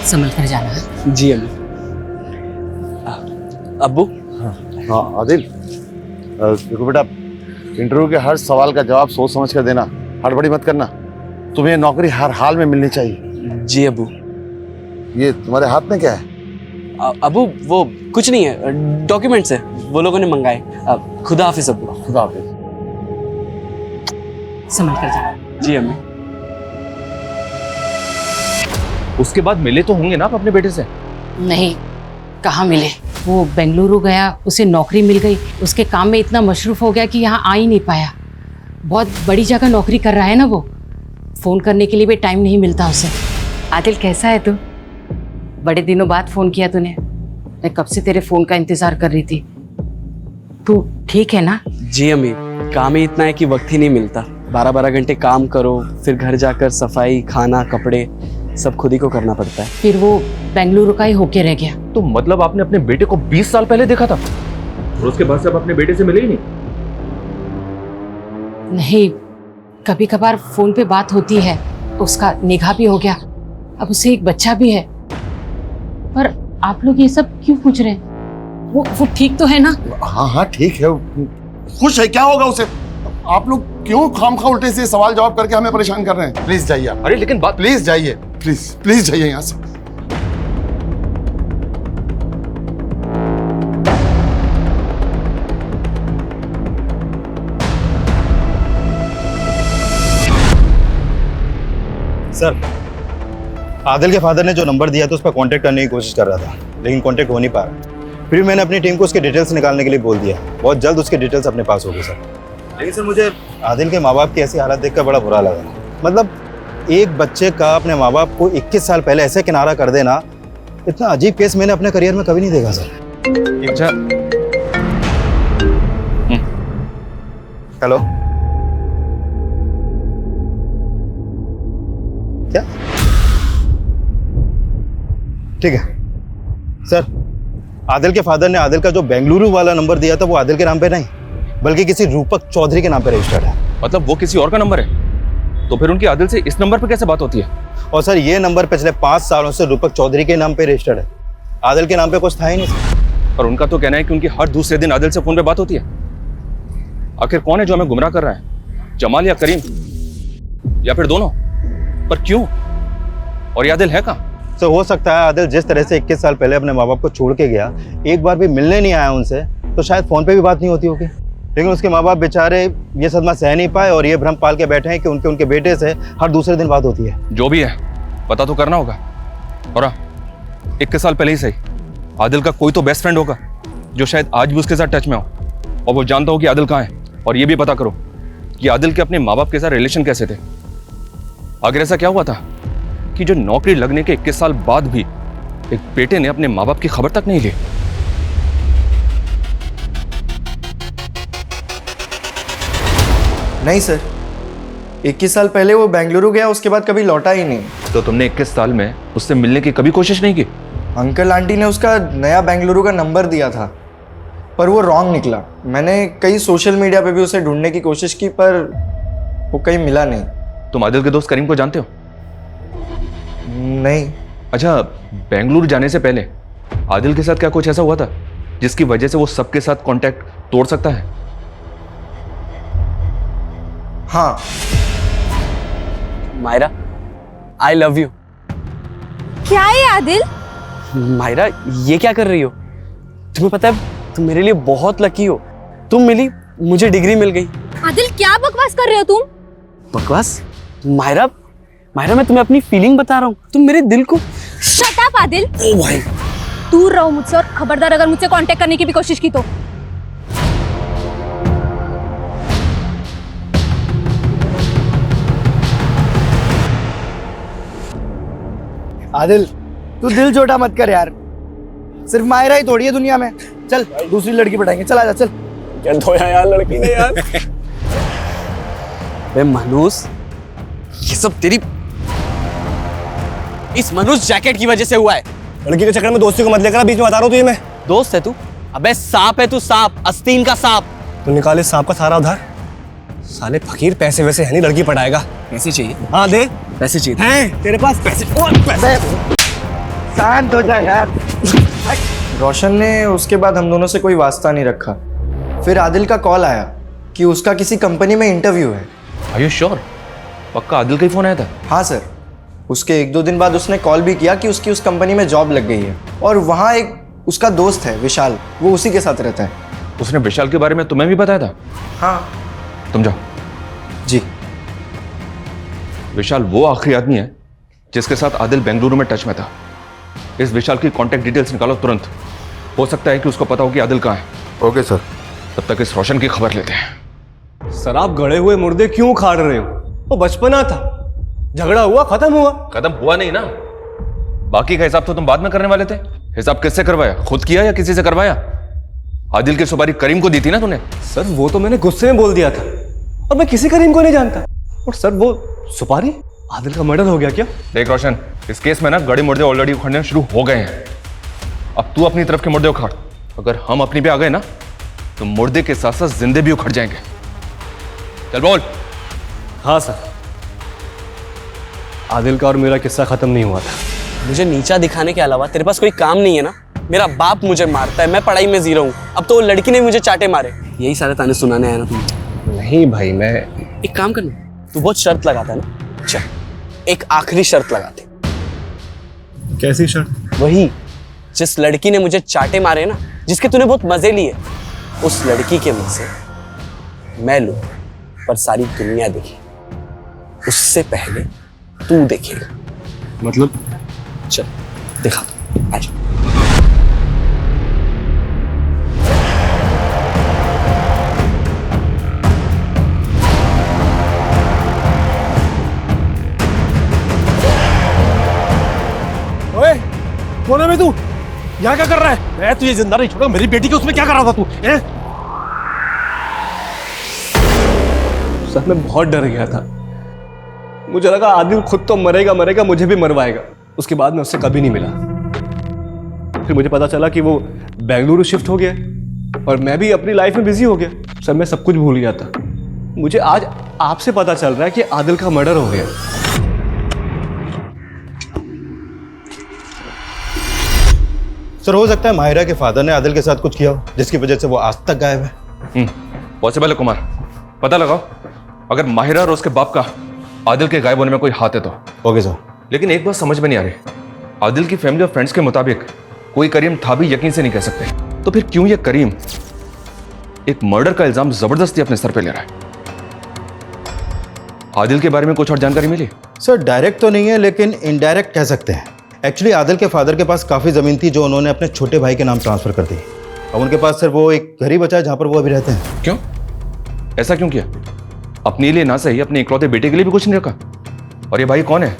संभल कर जाना है। जी अम्मी। अब्बू। हाँ आदिल, देखो बेटा, इंटरव्यू के हर सवाल का जवाब सोच समझ कर देना, हड़बड़ी मत करना। तुम्हें नौकरी हर हाल में मिलनी चाहिए। जी अब्बू। ये तुम्हारे हाथ में क्या है? अब्बू वो कुछ नहीं है, डॉक्यूमेंट्स है, वो लोगों ने मंगाए। खुदा हाफिज अब्बू। खुदा हाफिज। संभल कर जाना। जी अम्मी। उसके बाद मिले तो होंगे ना आप अपने बेटे से? नहीं, कहाँ मिले। वो बेंगलुरु गया, उसे नौकरी मिल गई, उसके काम में इतना मशरूफ हो गया कि यहाँ आ ही नहीं पाया। बहुत बड़ी जगह नौकरी कर रहा है ना वो, फोन करने के लिए भी टाइम नहीं मिलता उसे। आदिल कैसा है तू? बड़े दिनों बाद फोन किया तूने। मैं कब से तेरे फोन का इंतजार कर रही थी। तू ठीक है ना? जी अम्मी, काम ही इतना है कि वक्त ही नहीं मिलता। 12-12 घंटे काम करो, फिर घर जाकर सफाई, खाना, कपड़े सब खुद ही को करना पड़ता है। फिर वो बेंगलुरु का ही होके रह गया। तो मतलब आपने अपने बेटे को 20 साल पहले देखा था और उसके बाद से आप अपने बेटे से मिले ही नहीं? नहीं, कभी कभार फोन पे बात होती है, उसका निकाह भी हो गया, अब उसे एक बच्चा भी है। पर आप लोग ये सब क्यों पूछ रहे हैं? वो ठीक तो है ना? हाँ हाँ ठीक है, खुश है, क्या होगा उसे? आप लोग क्यों खामखा उल्टे से सवाल जवाब करके हमें परेशान कर रहे हैं? प्लीज जाइए आप। अरे लेकिन बात, प्लीज जाइए, प्लीज प्लीज जाइए यहाँ से। सर, आदिल के फादर ने जो नंबर दिया था उस पर कांटेक्ट करने की कोशिश कर रहा था, लेकिन कांटेक्ट हो नहीं पा रहा। फिर मैंने अपनी टीम को उसके डिटेल्स निकालने के लिए बोल दिया। बहुत जल्द उसके डिटेल्स अपने पास होगी सर। लेकिन सर, मुझे आदिल के माँ बाप की ऐसी हालत देखकर बड़ा बुरा लगा। मतलब एक बच्चे का अपने माँ बाप को 21 साल पहले ऐसे किनारा कर देना, इतना अजीब केस मैंने अपने करियर में कभी नहीं देखा सर। अच्छा, हेलो, क्या? ठीक है सर, आदिल के फादर ने आदिल का जो बेंगलुरु वाला नंबर दिया था वो आदिल के नाम पे नहीं, बल्कि किसी रूपक चौधरी के नाम पे रजिस्टर्ड है। मतलब वो किसी और का नंबर है? तो फिर उनकी आदिल से इस नंबर पे कैसे बात होती है? और सर, ये नंबर पिछले 5 सालों से रूपक चौधरी के नाम पे रजिस्टर्ड है, आदिल के नाम पे कुछ था ही नहीं सर। और उनका तो कहना है कि उनकी हर दूसरे दिन आदिल से फोन पे बात होती है। आखिर कौन है जो हमें गुमराह कर रहा है, जमाल या करीम, या फिर दोनों? पर क्यों? और ये आदिल है कहाँ? तो हो सकता है आदिल जिस तरह से 21 साल पहले अपने माँ बाप को छोड़ के गया, एक बार भी मिलने नहीं आया उनसे, तो शायद फोन पे भी बात नहीं होती होगी। लेकिन उसके माँ बाप बेचारे ये सदमा सह नहीं पाए और ये भ्रम पाल के बैठे हैं कि उनके बेटे से हर दूसरे दिन बात होती है। जो भी है पता तो करना होगा। और 21 साल पहले ही सही, आदिल का कोई तो बेस्ट फ्रेंड होगा जो शायद आज भी उसके साथ टच में हो और वो जानता हो कि आदिल कहाँ है। और ये भी पता करो कि आदिल के अपने माँ बाप के साथ रिलेशन कैसे थे। आखिर ऐसा क्या हुआ था कि जो नौकरी लगने के 21 साल बाद भी एक बेटे ने अपने माँ बाप की खबर तक नहीं ली? नहीं सर, 21 साल पहले वो बेंगलुरु गया, उसके बाद कभी लौटा ही नहीं। तो तुमने 21 साल में उससे मिलने की कभी कोशिश नहीं की? अंकल आंटी ने उसका नया बेंगलुरु का नंबर दिया था, पर वो रॉन्ग निकला। मैंने कई सोशल मीडिया पे भी उसे ढूंढने की कोशिश की, पर वो कहीं मिला नहीं। तुम आदिल के दोस्त करीम को जानते हो? नहीं। अच्छा, बेंगलुरु जाने से पहले आदिल के साथ क्या कुछ ऐसा हुआ था जिसकी वजह से वो सबके साथ कांटेक्ट तोड़ सकता है? हाँ। Myra, I love you. क्या है आदिल? मायरा, ये क्या कर रही हो? तुम्हें पता है तुम मेरे लिए बहुत लकी हो। तुम मिली, मुझे डिग्री मिल गई। आदिल क्या बकवास कर रहे हो तुम? बकवास? मायरा, मैं तुम्हें अपनी फीलिंग बता रहा हूँ, तुम मेरे दिल को। Shut up Adil. ओ भाई, दूर रहो मुझसे, और खबरदार अगर मुझसे कांटेक्ट करने की भी कोशिश की तो। आदिल, तू दिल छोटा मत कर यार, सिर्फ मायरा ही थोड़ी है दुनिया में। चल दूसरी लड़की पटाएंगे, चल आजा चल। क्या धोया यार लड़की ने यार। बे मनूस, ये सब तेरी इस मनुष्य जैकेट की वजह से हुआ है। लड़की के चक्कर में दोस्ती को मत लेकर, बीच में बता रहा हूँ तुझे मैं। दोस्त है तू? अबे सांप है तू, सांप, आस्तीन का सांप। तो निकाले सांप का सारा उधार। साले फकीर, पैसे वैसे है नहीं, लड़की पटाएगा। पैसे चाहिए? हाँ दे। पैसे चाहिए हैं तेरे पास पैसे? और पैसे। शांत हो जा यार। रोशन ने उसके बाद हम दोनों से कोई वास्ता नहीं रखा। फिर आदिल का कॉल आया कि उसका किसी कंपनी में इंटरव्यू है। Are you sure? पक्का आदिल का ही फोन आया था? हाँ सर। उसके 1-2 दिन बाद उसने कॉल भी किया कि उसकी उस कंपनी में जॉब लग गई है, और वहाँ एक उसका दोस्त है विशाल, वो उसी के साथ रहता है। उसने विशाल के बारे में तुम्हें भी बताया था? हाँ। तुम जाओ। जी। विशाल वो आखिरी आदमी है जिसके साथ आदिल बेंगलुरु में टच में था। इस विशाल की कांटेक्ट डिटेल्स निकालो तुरंत। हो सकता है कि उसको पता हो कि आदिल कहाँ है। Okay sir. तब तक इस रोशन की खबर लेते हैं। सर, आप गड़े हुए मुर्दे क्यों खाड़ रहे हो? वो बचपना था, झगड़ा हुआ, खत्म हुआ। खत्म हुआ नहीं ना, बाकी का हिसाब तो तुम बाद में करने वाले थे। हिसाब किससे करवाया? खुद किया या किसी से करवाया? आदिल की सुपारी करीम को दी थी ना तूने? सर वो तो मैंने गुस्से में बोल दिया था, और मैं किसी करीम को नहीं जानता। और सर वो सुपारी, आदिल का मर्डर हो गया क्या? देख रोशन, इस केस में ना गड़े मुर्दे ऑलरेडी उखड़ने शुरू हो गए हैं। अब तू अपनी तरफ के मुर्दे उखाड़। अगर हम अपनी पे आ गए ना तो मुर्दे के साथ साथ जिंदे भी उखड़ जाएंगे। चल बोल। हाँ सर, आदिल का और मेरा किस्सा खत्म नहीं हुआ था। मुझे नीचा दिखाने के अलावा तेरे पास कोई काम नहीं है ना? मेरा बाप मुझे मारता है, मैं पढ़ाई में जीरो हूँ, अब तो वो लड़की ने मुझे चाटे मारे। यही सारे ताने सुनाने आया ना तुम? नहीं भाई, मैं एक काम करना, तू बहुत शर्त लगाता है ना, चल एक आखिरी शर्त लगाते। कैसी शर्त? वही जिस लड़की ने मुझे चाटे मारे ना, जिसके तूने बहुत मजे लिए, उस लड़की के मुंह से मैं लूं पर सारी दुनिया देखे, उससे पहले तू देखेगा। मतलब? चल दिखा दो, आ जा। ओए, कौन है तू? यहाँ क्या कर रहा है? मैं तुझे जिंदा नहीं छोड़ा। मेरी बेटी के उसमें क्या कर रहा था तू? सर मैं बहुत डर गया था। मुझे लगा आदिल खुद तो मरेगा मरेगा, मुझे भी मरवाएगा। उसके बाद मैं उससे कभी नहीं मिला। फिर मुझे पता चला कि वो बेंगलुरु शिफ्ट हो गया और मैं भी अपनी लाइफ में बिजी हो गया। सर मैं सब कुछ भूल गया था। मुझे आज आपसे पता चल रहा है कि आदिल का मर्डर हो गया। सर हो सकता है माहिरा के फादर ने आदिल के साथ कुछ किया हो, जिसकी वजह से वो आज तक गायब है। पॉसिबल है कुमार, पता लगाओ। अगर माहिरा और उसके बाप का आदिल के गायब होने में कोई हाथ है तो। Okay sir. लेकिन एक बात समझ में नहीं आ रही, आदिल की फैमिली और फ्रेंड्स के मुताबिक कोई करीम था भी यकीन से नहीं कह सकते, तो फिर क्यों ये करीम एक मर्डर का इल्जाम जबरदस्ती अपने सर पे ले रहा है? आदिल के बारे में कुछ और जानकारी मिली? सर डायरेक्ट तो नहीं है, लेकिन इनडायरेक्ट कह सकते हैं। एक्चुअली आदिल के फादर के पास काफ़ी ज़मीन थी जो उन्होंने अपने छोटे भाई के नाम ट्रांसफ़र कर दी। अब उनके पास सिर्फ वो एक घर ही बचा है जहाँ पर वो अभी रहते हैं। क्यों? ऐसा क्यों किया? अपने लिए ना सही अपने इकलौते बेटे के लिए भी कुछ नहीं रखा? और ये भाई कौन है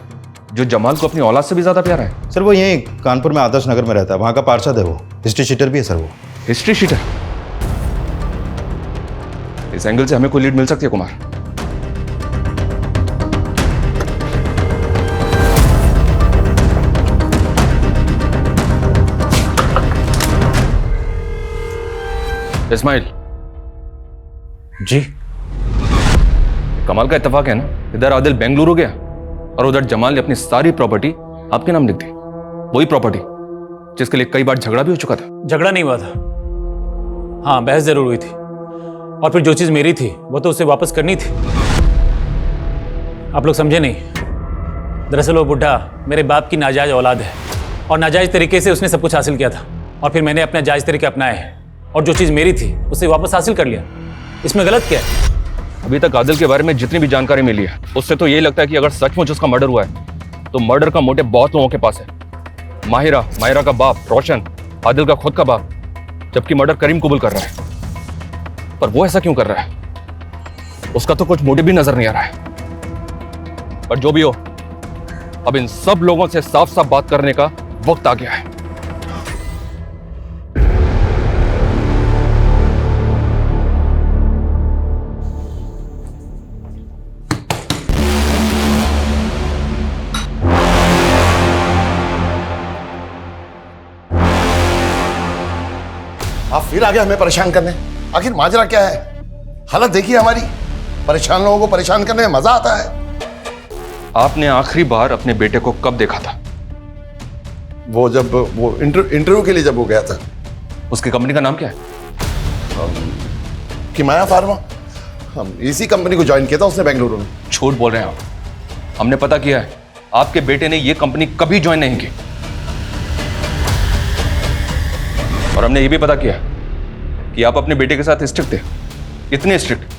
जो जमाल को अपनी औलाद से भी ज़्यादा प्यारा है? सर वो यहीं कानपुर में आदर्श नगर में रहता है, वहाँ का पार्षद है वो। हिस्ट्री शीटर भी है सर वो। History sheeter? इस एंगल से हमें कोई लीड मिल सकती है कुमार? इस्माइल जी। कमाल का इत्तेफाक है ना, इधर आदिल बेंगलुरु गया और उधर जमाल ने अपनी सारी प्रॉपर्टी आपके नाम लिख दी। वही प्रॉपर्टी जिसके लिए कई बार झगड़ा भी हो चुका था। झगड़ा नहीं हुआ था, हाँ बहस जरूर हुई थी। और फिर जो चीज मेरी थी वो तो उसे वापस करनी थी। आप लोग समझे नहीं, दरअसल वो बुढ़ा मेरे बाप की नाजायज औलाद है और नाजायज तरीके से उसने सब कुछ हासिल किया था और फिर मैंने अपने जायज तरीके अपनाए हैं और जो चीज मेरी थी उसे वापस हासिल कर लिया। इसमें गलत क्या है? अभी तक आदिल के बारे में जितनी भी जानकारी मिली है उससे तो यही लगता है कि अगर सचमुच उसका मर्डर हुआ है तो मर्डर का मोटिव बहुत लोगों के पास है। माहिरा का बाप रोशन, आदिल का खुद का बाप, जबकि मर्डर करीम कबूल कर रहा है। पर वो ऐसा क्यों कर रहा है? उसका तो कुछ मोटिव भी नजर नहीं आ रहा है। पर जो भी हो, अब इन सब लोगों से साफ साफ बात करने का वक्त आ गया है। आप फिर आगे हमें परेशान करने, आखिर माजरा क्या है? हालत देखिए हमारी, परेशान लोगों को परेशान करने में मजा आता है। आपने आखिरी बार अपने बेटे को कब देखा था? वो जब वो इंटरव्यू के लिए जब वो गया था। उसकी कंपनी का नाम क्या है? किमाया फार्मा। हम इसी कंपनी को ज्वाइन किया था उसने बेंगलुरु में। झूठ बोल रहे हैं आप। हमने पता किया है, आपके बेटे ने ये कंपनी कभी ज्वाइन नहीं की। और हमने ये भी पता किया कि आप अपने बेटे के साथ स्ट्रिक्ट थे, इतने स्ट्रिक्ट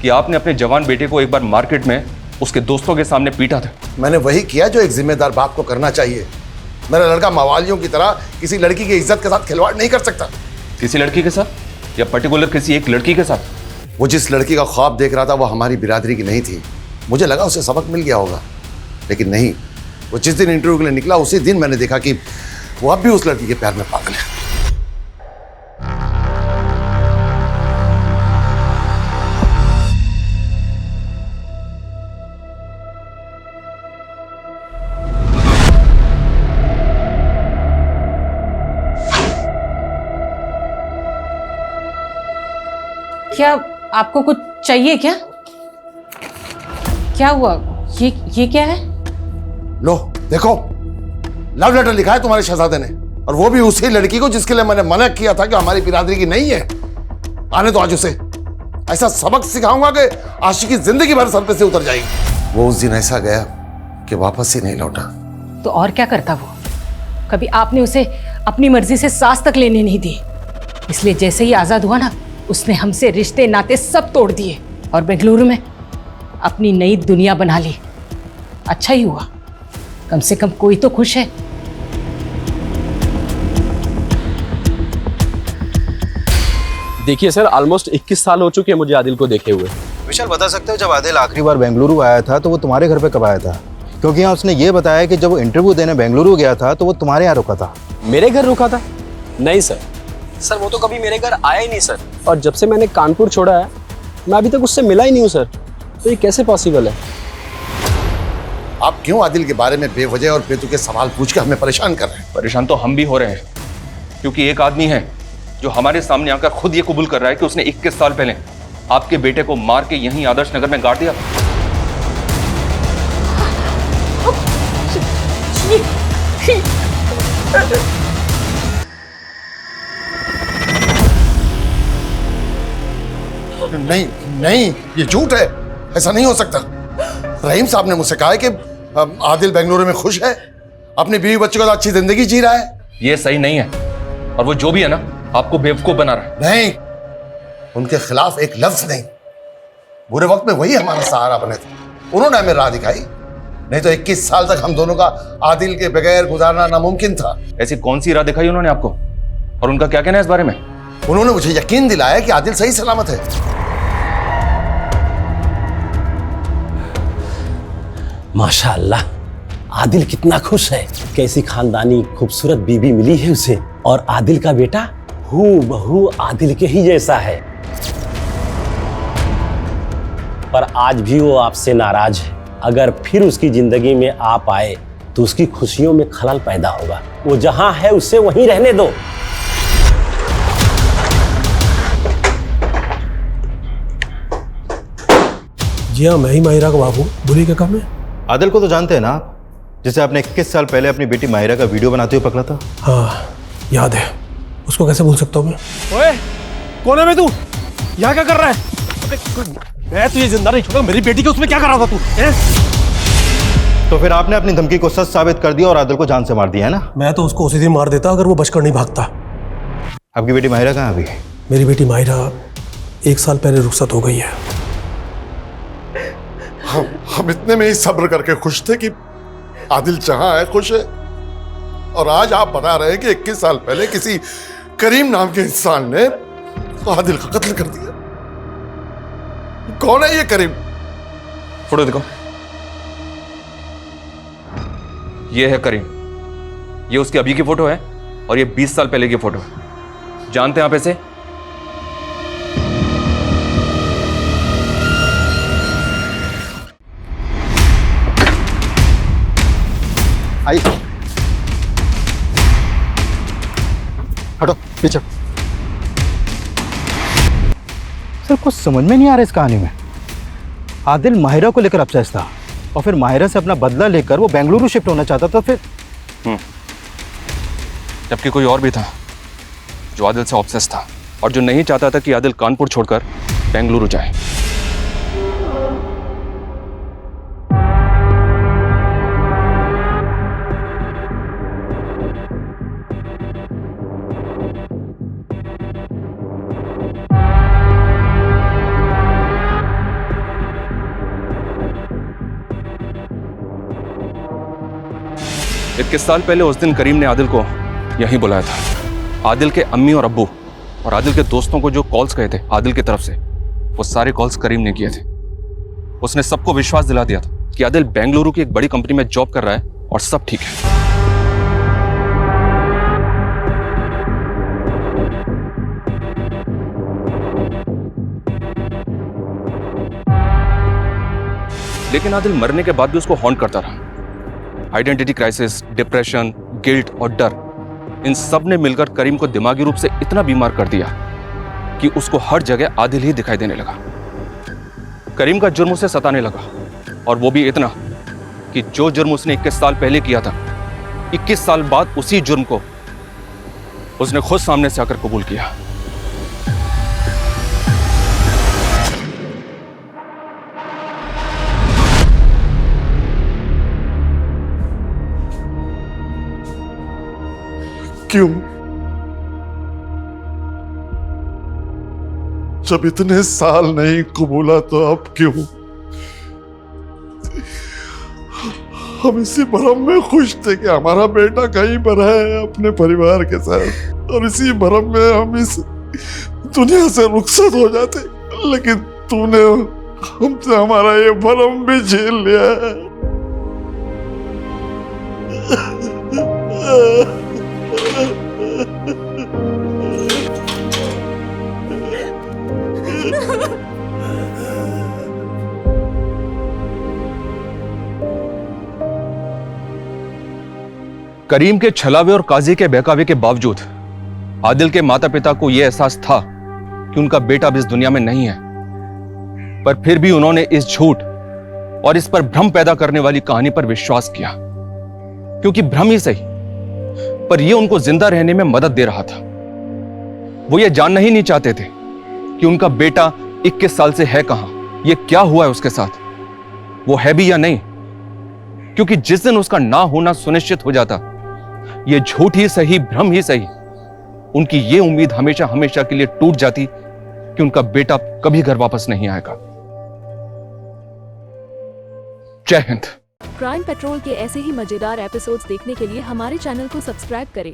कि आपने अपने जवान बेटे को एक बार मार्केट में उसके दोस्तों के सामने पीटा था। मैंने वही किया जो एक जिम्मेदार बाप को करना चाहिए। मेरा लड़का मवालियों की तरह किसी लड़की की इज्जत के साथ खिलवाड़ नहीं कर सकता। किसी लड़की के साथ या पर्टिकुलर किसी एक लड़की के साथ? वो जिस लड़की का ख्वाब देख रहा था वो हमारी बिरादरी की नहीं थी। मुझे लगा उसे सबक मिल गया होगा, लेकिन नहीं। वो जिस दिन इंटरव्यू के लिए निकला उसी दिन मैंने देखा कि वो अब भी उस लड़की के प्यार में पागल है। क्या आपको कुछ चाहिए क्या? क्या हुआ? ये क्या है? लो देखो, लव लेटर लिखा है तुम्हारे शहजादे ने, और वो भी उसी लड़की को जिसके लिए मैंने मना किया था कि हमारी बिरादरी की नहीं है। आने दो आज उसे, ऐसा सबक सिखाऊंगा कि आशिकी जिंदगी भर सर पे से उतर जाएगी। वो उस दिन ऐसा गया कि वापस ही नहीं लौटा। तो और क्या करता वो? कभी आपने उसे अपनी मर्जी से सांस तक लेने नहीं दी, इसलिए जैसे ही आजाद हुआ ना, उसने हमसे रिश्ते नाते सब तोड़ दिए और बेंगलुरु में अपनी नई दुनिया बना ली। अच्छा ही हुआ, कम से कम कोई तो खुश है। देखिए सर, ऑलमोस्ट 21 साल हो चुके हैं मुझे आदिल को देखे हुए। विशाल, बता सकते हो जब आदिल आखिरी बार बेंगलुरु आया था तो वो तुम्हारे घर पे कब आया था? क्योंकि यहाँ उसने ये बताया कि जब वो इंटरव्यू देने बेंगलुरु गया था तो वो तुम्हारे यहाँ रुका था। मेरे घर रुका था? नहीं सर, वो तो कभी मेरे घर आया ही नहीं सर। और जब से मैंने कानपुर छोड़ा है मैं अभी तक उससे मिला ही नहीं हूँ सर। तो ये कैसे पॉसिबल है? आप क्यों आदिल के बारे में बेवजह और बेतुके सवाल पूछ के हमें परेशान कर रहे हैं? परेशान तो हम भी हो रहे हैं, क्योंकि एक आदमी है जो हमारे सामने आकर खुद ये कबूल कर रहा है कि उसने 21 साल पहले आपके बेटे को मार के यहीं आदर्श नगर में गाड़ दिया। नहीं नहीं, ये झूठ है, ऐसा नहीं हो सकता। रहीम साहब ने मुझसे कहा है कि आदिल बेंगलुरु में खुश है, अपनी बीवी बच्चों के साथ अच्छी जिंदगी जी रहा है। ये सही नहीं है, और वो जो भी है ना, आपको बेवकूफ बना रहा है। नहीं, उनके खिलाफ एक लफ्ज नहीं। बुरे वक्त में वही हमारा सहारा बने थे, उन्होंने हमें राह दिखाई। नहीं तो 21 साल तक हम दोनों का आदिल के बगैर गुजारना नामुमकिन था। ऐसी कौन सी राह दिखाई उन्होंने आपको, और उनका क्या कहना है इस बारे में? उन्होंने मुझे यकीन दिलाया कि आदिल सही सलामत है। माशाअल्लाह, आदिल कितना खुश है। कैसी खानदानी खूबसूरत बीबी मिली है उसे, और आदिल का बेटा हूबहू आदिल के ही जैसा है। पर आज भी वो आपसे नाराज है। अगर फिर उसकी जिंदगी में आप आए तो उसकी खुशियों में खलल पैदा होगा। वो जहां है उसे वहीं रहने दो। जी हाँ, मैं ही माहिरा का बाबू। बोलिए क्या काम है? आदिल को तो जानते हैं ना आप, जिसे आपने 21 साल पहले अपनी बेटी माहिरा का वीडियो बनाते हुए पकड़ा था? हाँ याद है, उसको कैसे भूल सकता हूँ मैं? ओए, कौन है मैं? तू यहाँ क्या कर रहा है? मैं तुझे जिंदा नहीं छोड़ा। मेरी बेटी को उसमें क्या कर रहा था तू? तो फिर आपने अपनी धमकी को सच साबित कर दिया और आदिल को जान से मार दिया है ना? मैं तो उसको उसी दिन मार देता अगर वो बचकर नहीं भागता। आपकी बेटी माहिरा कहाँ अभी? मेरी बेटी माहिरा 1 साल पहले रुखसत हो गई है। हम इतने में ही सब्र करके खुश थे कि आदिल जहां है खुश है, और आज आप बता रहे हैं कि 21 साल पहले किसी करीम नाम के इंसान ने आदिल का कत्ल कर दिया। कौन है ये करीम? फोटो देखो, ये है करीम। ये उसकी अभी की फोटो है, और ये 20 साल पहले की फोटो है। जानते हैं आप ऐसे? आई, हटो पीछे। सर कुछ समझ में नहीं आ रहा इस कहानी में। आदिल माहिरा को लेकर अपसेस था, और फिर माहिरा से अपना बदला लेकर वो बेंगलुरु शिफ्ट होना चाहता था। फिर जबकि कोई और भी था जो आदिल से ऑब्सेस था, और जो नहीं चाहता था कि आदिल कानपुर छोड़कर बेंगलुरु जाए। इक्कीस साल पहले उस दिन करीम ने आदिल को यहीं बुलाया था। आदिल के अम्मी और अब्बू और आदिल के दोस्तों को जो कॉल्स गए थे आदिल की तरफ से, वो सारे कॉल्स करीम ने किए थे। उसने सबको विश्वास दिला दिया था कि आदिल बेंगलुरु की एक बड़ी कंपनी में जॉब कर रहा है और सब ठीक है। लेकिन आदिल मरने के बाद भी उसको हॉन्ट करता रहा। आइडेंटिटी क्राइसिस, डिप्रेशन, गिल्ट और डर, इन सब ने मिलकर करीम को दिमागी रूप से इतना बीमार कर दिया कि उसको हर जगह आदिल ही दिखाई देने लगा। करीम का जुर्म उसे सताने लगा, और वो भी इतना कि जो जुर्म उसने 21 साल पहले किया था, 21 साल बाद उसी जुर्म को उसने खुद सामने से आकर कबूल किया। क्यों? जब इतने साल नहीं कबूला तो अब क्यों? हम इसी भरम में खुश थे कि हमारा बेटा कहीं पर है अपने परिवार के साथ, और इसी भरम में हम इस दुनिया से रुखसत हो जाते, लेकिन तूने हमसे हमारा ये भरम भी झेल लिया है। करीम के छलावे और काजी के बहकावे के बावजूद आदिल के माता पिता को यह एहसास था कि उनका बेटा अब इस दुनिया में नहीं है, पर फिर भी उन्होंने इस झूठ और इस पर भ्रम पैदा करने वाली कहानी पर विश्वास किया, क्योंकि भ्रम ही सही, पर यह उनको जिंदा रहने में मदद दे रहा था। वो ये जानना ही नहीं चाहते थे कि उनका बेटा 21 साल से है कहां, ये क्या हुआ है उसके साथ, वो है भी या नहीं, क्योंकि जिस दिन उसका ना होना सुनिश्चित हो जाता, ये झूठ ही सही, भ्रम ही सही, उनकी ये उम्मीद हमेशा हमेशा के लिए टूट जाती कि उनका बेटा कभी घर वापस नहीं आएगा। जय हिंद। क्राइम पेट्रोल के ऐसे ही मजेदार एपिसोड्स देखने के लिए हमारे चैनल को सब्सक्राइब करें